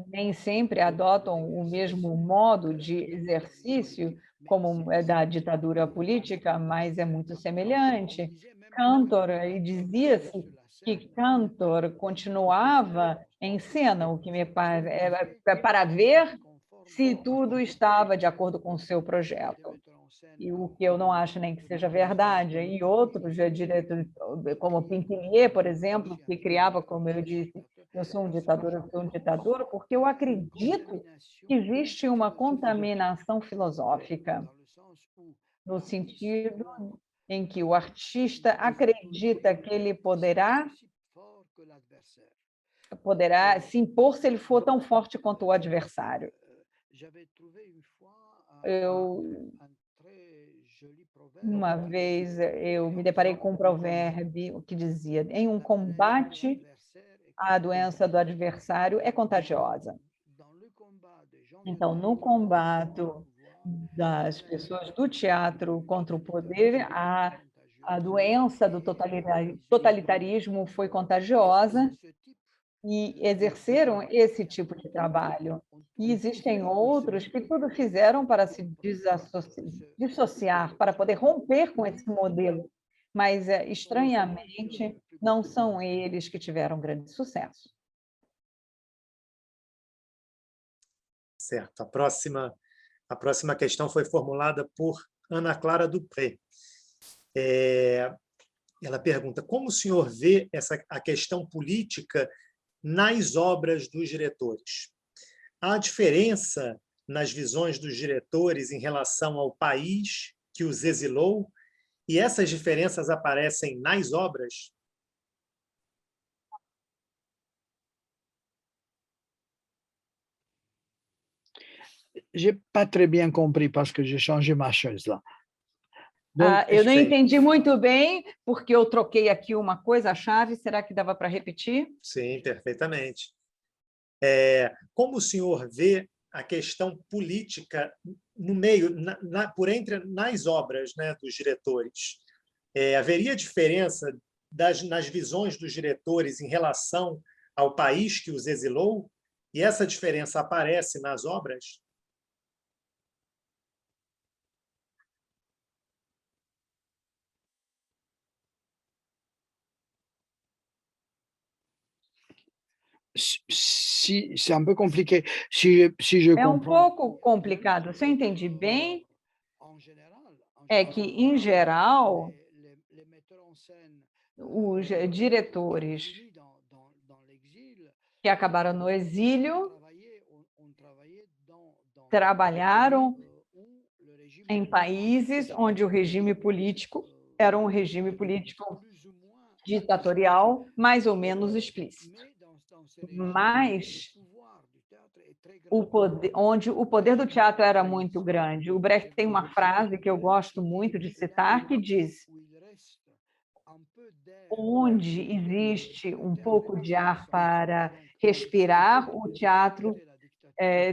nem sempre adotam o mesmo modo de exercício como é da ditadura política, mas é muito semelhante. Cantor, e dizia-se que Cantor continuava em cena, o que me parece, para ver se tudo estava de acordo com o seu projeto. E o que eu não acho nem que seja verdade. E outros diretores, como Pinquilier, por exemplo, que criava, como eu disse, eu sou um ditador, porque eu acredito que existe uma contaminação filosófica, no sentido em que o artista acredita que ele poderá se impor se ele for tão forte quanto o adversário. Uma vez eu me deparei com um provérbio que dizia: em um combate, a doença do adversário é contagiosa. Então, no combate das pessoas do teatro contra o poder, a doença do totalitarismo foi contagiosa e exerceram esse tipo de trabalho. E existem outros que tudo fizeram para se dissociar, para poder romper com esse modelo, mas, estranhamente, não são eles que tiveram grande sucesso. Certo. A próxima questão foi formulada por Ana Clara Dupré. Ela pergunta: como o senhor vê a questão política nas obras dos diretores? Há diferença nas visões dos diretores em relação ao país que os exilou? E essas diferenças aparecem nas obras? J'ai pas très bien compris parce que j'ai changé ma chaise là. Eu não Perfeito. entendi muito bem, porque eu troquei aqui uma coisa, a chave. Será que dava para repetir? Sim, perfeitamente. Como o senhor vê a questão política no meio, por entre nas obras, né, dos diretores? Haveria diferença nas visões dos diretores em relação ao país que os exilou? E essa diferença aparece nas obras? Si c'est un peu compliqué. Si je É um comprends, pouco complicado. Se eu entendi bem, en général, é que, em geral, les metteurs en scène os diretores exilés dans l'exil que acabaram no exílio ont travaillé dans trabalharam où le régime em países onde o regime político era um regime político plus ou moins ditatorial, mais ou menos explícito, mais dans ce régime, mas le pouvoir du théâtre est très grand. onde o poder do teatro era muito grande. O Brecht tem uma frase que eu gosto muito de citar, que diz: Où il reste un peu d'air onde existe um pouco de ar para respirar, o teatro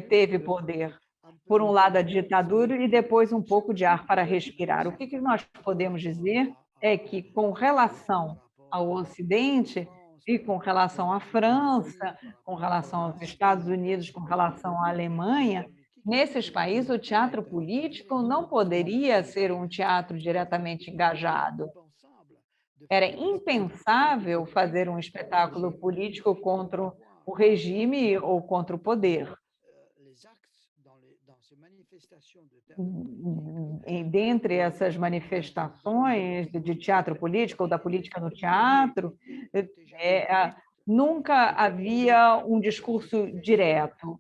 teve poder. Por um lado, a ditadura e depois um pouco de ar para respirar. O que nós podemos dizer é que, com relação ao Ocidente e com relação à França, com relação aos Estados Unidos, com relação à Alemanha, nesses países o teatro político não poderia ser um teatro diretamente engajado. Era impensável fazer um espetáculo político contra o regime ou contra o poder. E dentre essas manifestações de teatro político ou da política no teatro, nunca havia um discurso direto,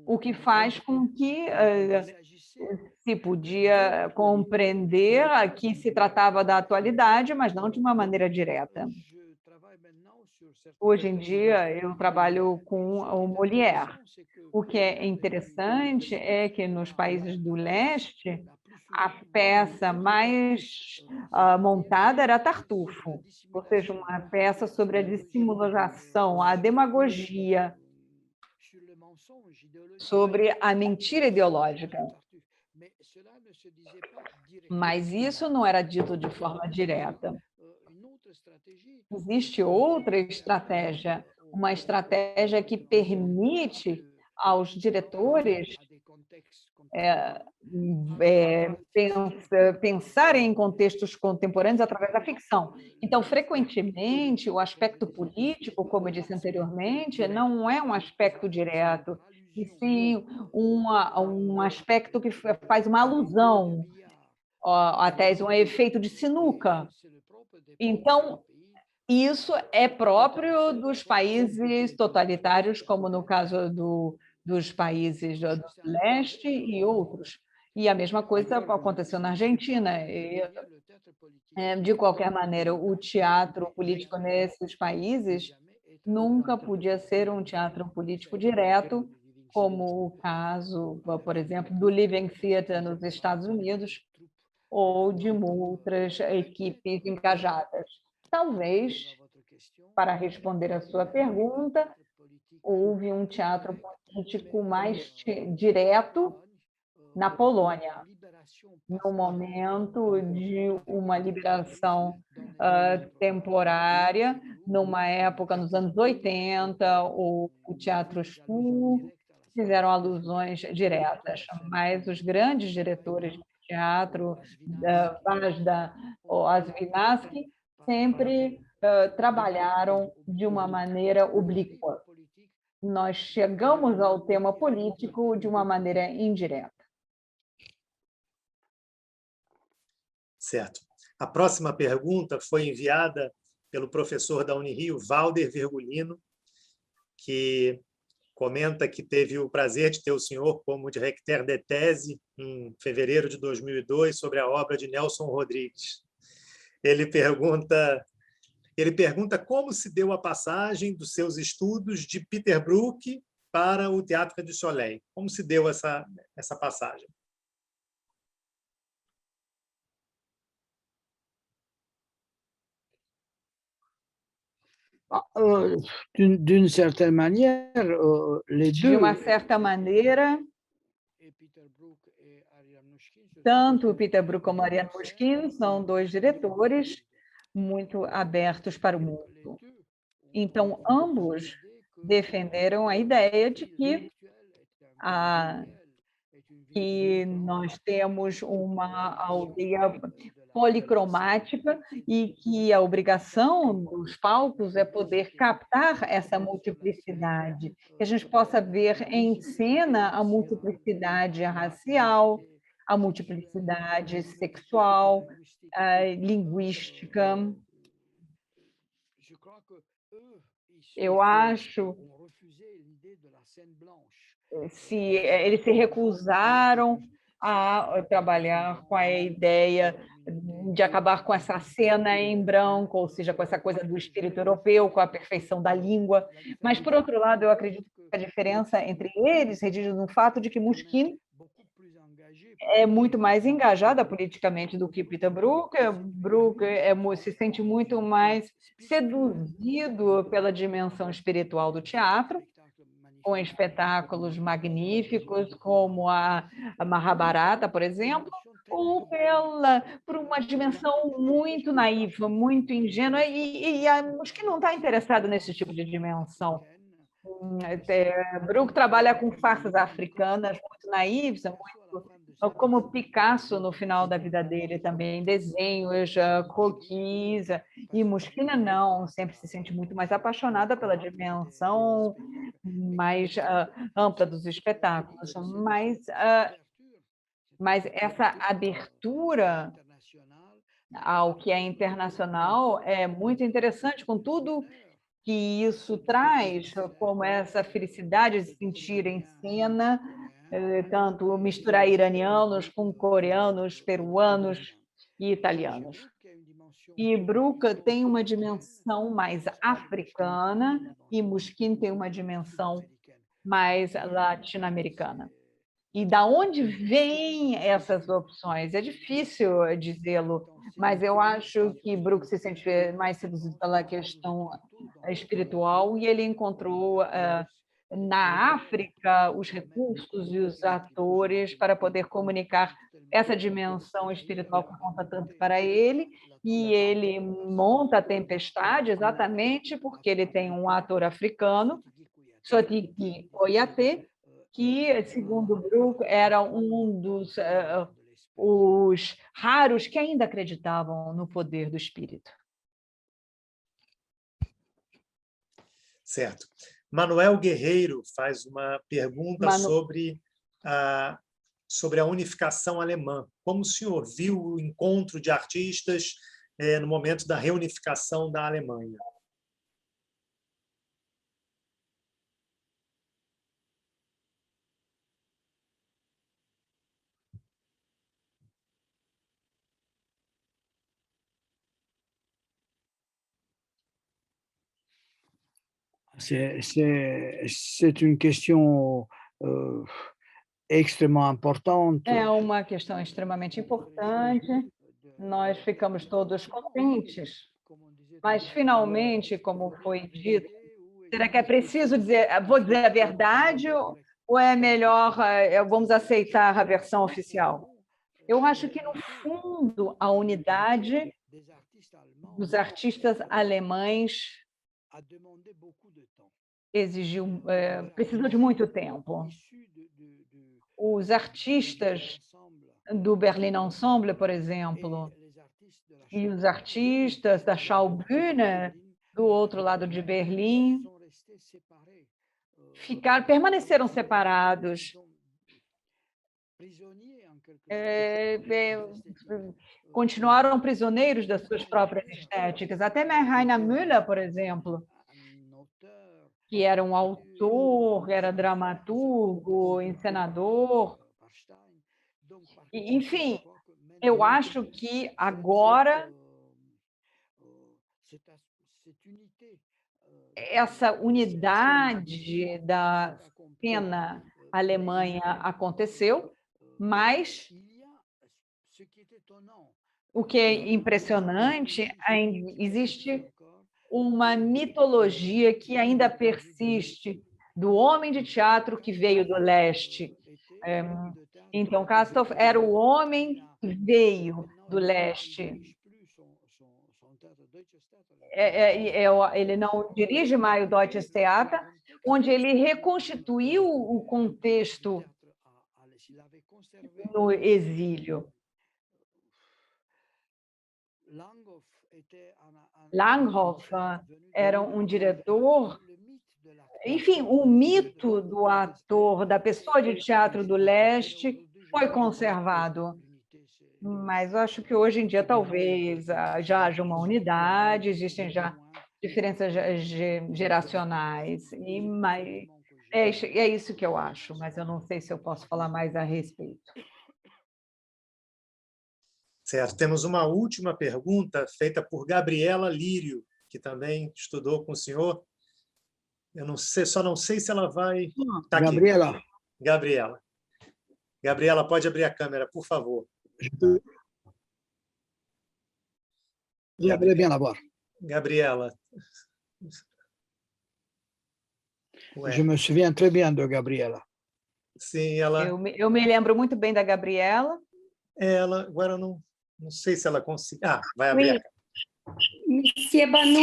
o que faz com que se podia compreender que se tratava da atualidade, mas não de uma maneira direta. Hoje em dia, eu trabalho com o Molière. O que é interessante é que, nos países do leste, a peça mais montada era Tartufo, ou seja, uma peça sobre a dissimulação, a demagogia, sobre a mentira ideológica. Mas isso não era dito de forma direta. Existe outra estratégia, uma estratégia que permite aos diretores pensarem em contextos contemporâneos através da ficção. Então, frequentemente, o aspecto político, como eu disse anteriormente, não é um aspecto direto, e sim um aspecto que faz uma alusão, até um efeito de sinuca. Então, isso é próprio dos países totalitários, como no caso dos países do leste e outros. E a mesma coisa aconteceu na Argentina. De qualquer maneira, o teatro político nesses países nunca podia ser um teatro político direto, como o caso, por exemplo, do Living Theatre nos Estados Unidos ou de outras equipes engajadas. Talvez, para responder à sua pergunta, houve um teatro político mais direto na Polônia, no momento de uma liberação temporária, numa época, nos anos 80, o Teatro Sul fizeram alusões diretas, mas os grandes diretores de teatro, Vajda ou Asvinaski, sempre trabalharam de uma maneira oblíqua. Nós chegamos ao tema político de uma maneira indireta. Certo. A próxima pergunta foi enviada pelo professor da Unirio, Valder Virgulino, que comenta que teve o prazer de ter o senhor como directeur de tese em fevereiro de 2002 sobre a obra de Nelson Rodrigues. Ele pergunta como se deu a passagem dos seus estudos de Peter Brook para o Théâtre du Soleil. Como se deu essa passagem? D'une certaine manière, les De deux, uma certa maneira, tanto o Peter Brook como a Ariane Moschin são dois diretores muito abertos para o mundo. Então, ambos defenderam a ideia de que nós temos uma aldeia policromática e que a obrigação dos palcos é poder captar essa multiplicidade, que a gente possa ver em cena a multiplicidade racial, a multiplicidade sexual, linguística. Eu acho eles se recusaram a trabalhar com a ideia de acabar com essa cena em branco, ou seja, com essa coisa do espírito europeu, com a perfeição da língua. Mas, por outro lado, eu acredito que a diferença entre eles reside no fato de que Moschin é muito mais engajada politicamente do que Peter Brook. Brook se sente muito mais seduzido pela dimensão espiritual do teatro, com espetáculos magníficos, como a Mahabharata, por exemplo, ou por uma dimensão muito naiva, muito ingênua, e acho que não está interessado nesse tipo de dimensão. Brook trabalha com farsas africanas muito naivas, muito como Picasso no final da vida dele também, desenhos, croquis, e Moschina não, sempre se sente muito mais apaixonada pela dimensão mais ampla dos espetáculos, mas essa abertura ao que é internacional é muito interessante, com tudo que isso traz, como essa felicidade de sentir em cena, tanto misturar iranianos com coreanos, peruanos e italianos. E Brook tem uma dimensão mais africana e Moschin tem uma dimensão mais latino-americana. E da onde vêm essas opções? É difícil dizê-lo, mas eu acho que Brook se sente mais seduzido pela questão espiritual e ele encontrou na África os recursos e os atores para poder comunicar essa dimensão espiritual que conta tanto para ele, e ele monta a Tempestade exatamente porque ele tem um ator africano, Sotiki Koyate, que, segundo Brook, era um dos os raros que ainda acreditavam no poder do espírito. Certo. Manuel Guerreiro faz uma pergunta sobre a unificação alemã. Como o senhor viu o encontro de artistas no momento da reunificação da Alemanha? C'est une question extrêmement importante. É uma questão extremamente importante. Nós ficamos todos contentes, mas finalmente, como foi dito, será que é preciso dizer, vou dizer a verdade Ou é melhor, vamos aceitar a versão oficial? Eu acho que, no fundo, a unidade dos artistas alemães precisou de muito tempo. Os artistas do Berlin Ensemble, por exemplo, e os artistas da Schaubühne, do outro lado de Berlim, permaneceram separados. Continuaram prisioneiros das suas próprias estéticas. Até Rainer Müller, por exemplo, que era um autor, era dramaturgo, encenador. Enfim, eu acho que agora essa unidade da cena Alemanha aconteceu, mas o que é impressionante, existe uma mitologia que ainda persiste do homem de teatro que veio do leste. Então, Castorf era o homem que veio do leste. Ele não dirige mais o Deutsches Theater, onde ele reconstituiu o contexto no exílio. Langhoff era um diretor. Enfim, o mito do ator, da pessoa de teatro do leste, foi conservado. Mas eu acho que hoje em dia talvez já haja uma unidade, existem já diferenças geracionais. É isso que eu acho, mas eu não sei se eu posso falar mais a respeito. Certo. Temos uma última pergunta feita por Gabriela Lírio, que também estudou com o senhor. Eu não sei, só não sei se ela vai... Tá Gabriela. aqui. Gabriela, pode abrir a câmera, por favor. J'aimerais bien l'avoir. Gabriela. Je me souviens très bien de Gabriela. Sim, ela... Eu me lembro muito bem da Gabriela. Ela, agora eu não sei se ela consegue... vai abrir a câmera. Monsieur Banou,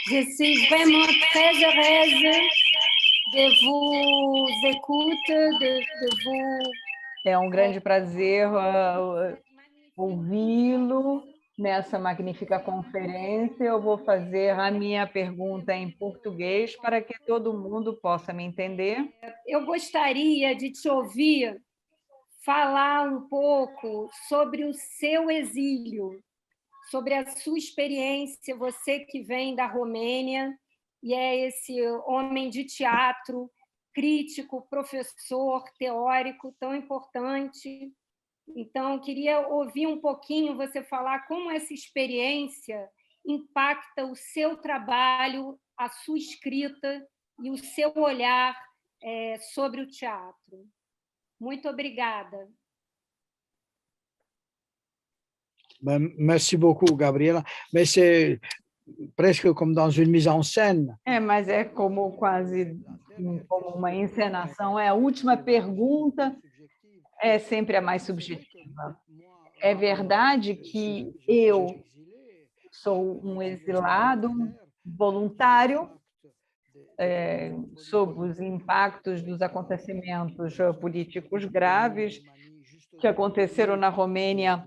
je suis vraiment très heureuse de vous écouter, de vous... É um grande prazer ouvi-lo nessa magnífica conferência. Eu vou fazer a minha pergunta em português para que todo mundo possa me entender. Eu gostaria de te ouvir falar um pouco sobre o seu exílio, sobre a sua experiência, você que vem da Romênia e é esse homem de teatro, crítico, professor, teórico tão importante. Então, queria ouvir um pouquinho você falar como essa experiência impacta o seu trabalho, a sua escrita e o seu olhar sobre o teatro. Muito obrigada. Merci beaucoup, Gabriela. Mais c'est presque comme dans une mise en scène. Mas é quase como uma encenação. A última pergunta é sempre a mais subjetiva. É verdade que eu sou um exilado voluntário sob os impactos dos acontecimentos políticos graves que aconteceram na Romênia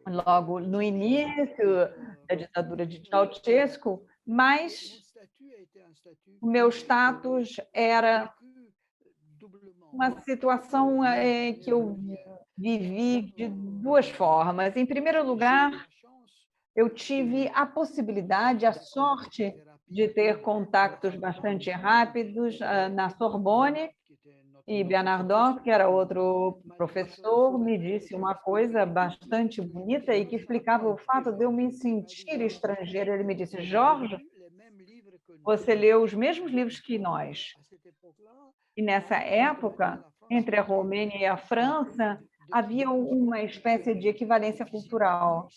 logo no início da ditadura de Ceausescu, mas o meu status era uma situação que eu vivi de duas formas. Em primeiro lugar, eu tive a possibilidade, a sorte de ter contatos bastante rápidos na Sorbonne, e Bernard Dorff, que era outro professor, me disse uma coisa bastante bonita e que explicava o fato de eu me sentir estrangeira. Ele me disse: Jorge, você leu os mesmos livros que nós. E nessa época, entre a Romênia e a França, havia uma espécie de equivalência cultural.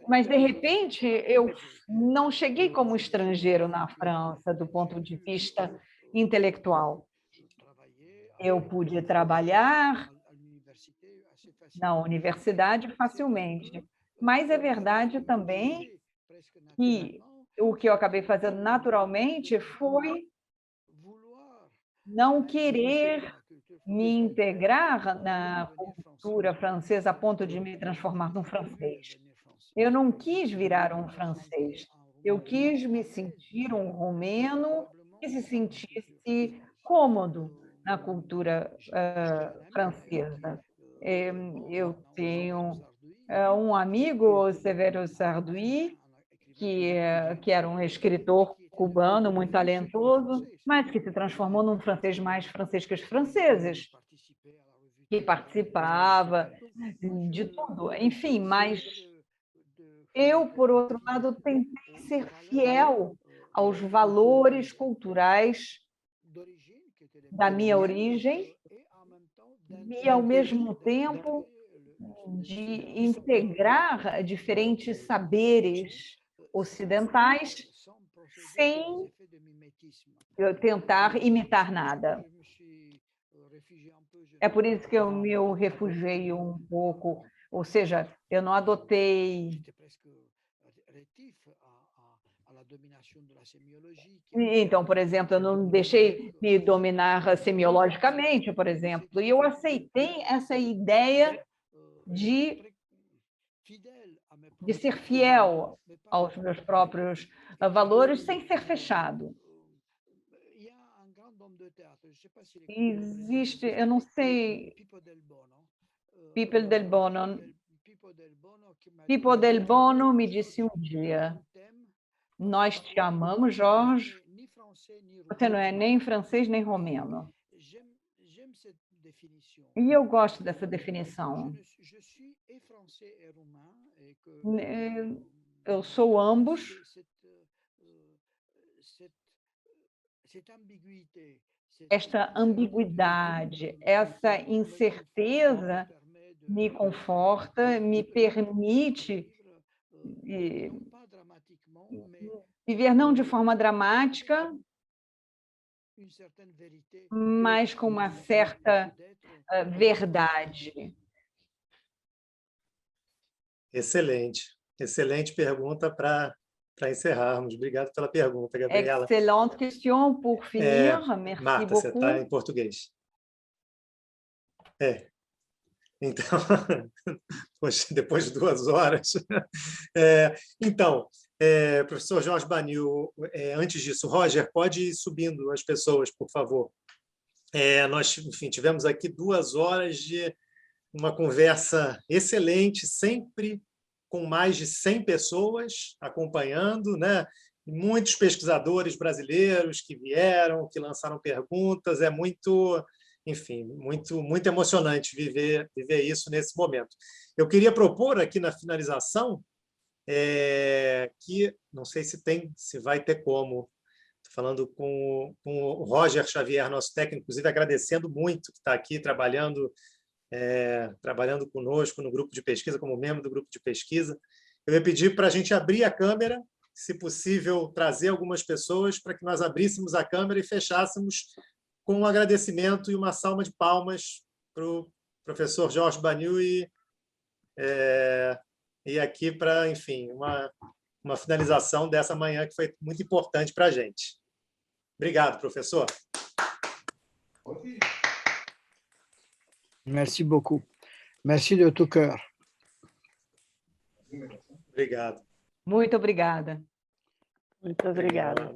Mas, de repente, eu não cheguei como estrangeiro na França, do ponto de vista intelectual. Eu pude trabalhar na universidade facilmente, mas é verdade também que o que eu acabei fazendo naturalmente foi não querer me integrar na cultura francesa a ponto de me transformar num francês. Eu não quis virar um francês, eu quis me sentir um romeno que se sentisse cômodo na cultura francesa. Eu tenho um amigo, o Severo Sarduy, que era um escritor cubano muito talentoso, mas que se transformou num francês mais francês que os franceses, que participava de tudo, enfim, mas eu, por outro lado, tentei ser fiel aos valores culturais da minha origem e, ao mesmo tempo, de integrar diferentes saberes ocidentais sem tentar imitar nada. É por isso que eu me refugiei um pouco, ou seja, eu não adotei... Então, por exemplo, eu não deixei me dominar semiologicamente, por exemplo, e eu aceitei essa ideia de ser fiel aos meus próprios valores sem ser fechado. Existe, eu não sei, Pipo del Bono me disse um dia: nós te amamos, Jorge, você não é nem francês nem romeno. E eu gosto dessa definição. Eu sou ambos. Esta ambiguidade, essa incerteza me conforta, me permite viver não de forma dramática, mas com uma certa verdade. Excelente. Excelente pergunta para encerrarmos. Obrigado pela pergunta, Gabriela. Excelente question pour finir. Merci Marta, beaucoup. você está em português. Então, poxa, depois de 2 horas. Então, professor Jorge Banil, antes disso, Roger, pode ir subindo as pessoas, por favor. Nós, enfim, tivemos aqui 2 horas de uma conversa excelente, sempre com mais de 100 pessoas acompanhando, né? Muitos pesquisadores brasileiros que vieram, que lançaram perguntas. É muito, enfim, muito emocionante viver isso nesse momento. Eu queria propor aqui na finalização que, não sei se vai ter como, estou falando com o Roger Xavier, nosso técnico, inclusive agradecendo muito que está aqui trabalhando conosco no grupo de pesquisa, como membro do grupo de pesquisa. Eu ia pedir para a gente abrir a câmera, se possível, trazer algumas pessoas para que nós abríssemos a câmera e fechássemos com um agradecimento e uma salva de palmas para o professor Jorge Banil e aqui para, enfim, uma finalização dessa manhã que foi muito importante para a gente. Obrigado, professor. Merci beaucoup. Merci de tout cœur. Obrigado. Muito obrigada. Muito obrigada.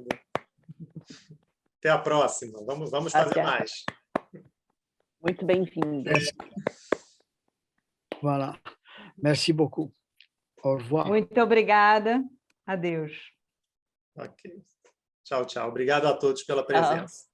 Até a próxima. Vamos fazer mais. Muito bem-vindo. Voilà. Merci beaucoup. Au revoir. Muito obrigada. Adeus. Ok. Tchau, tchau. Obrigado a todos pela presença.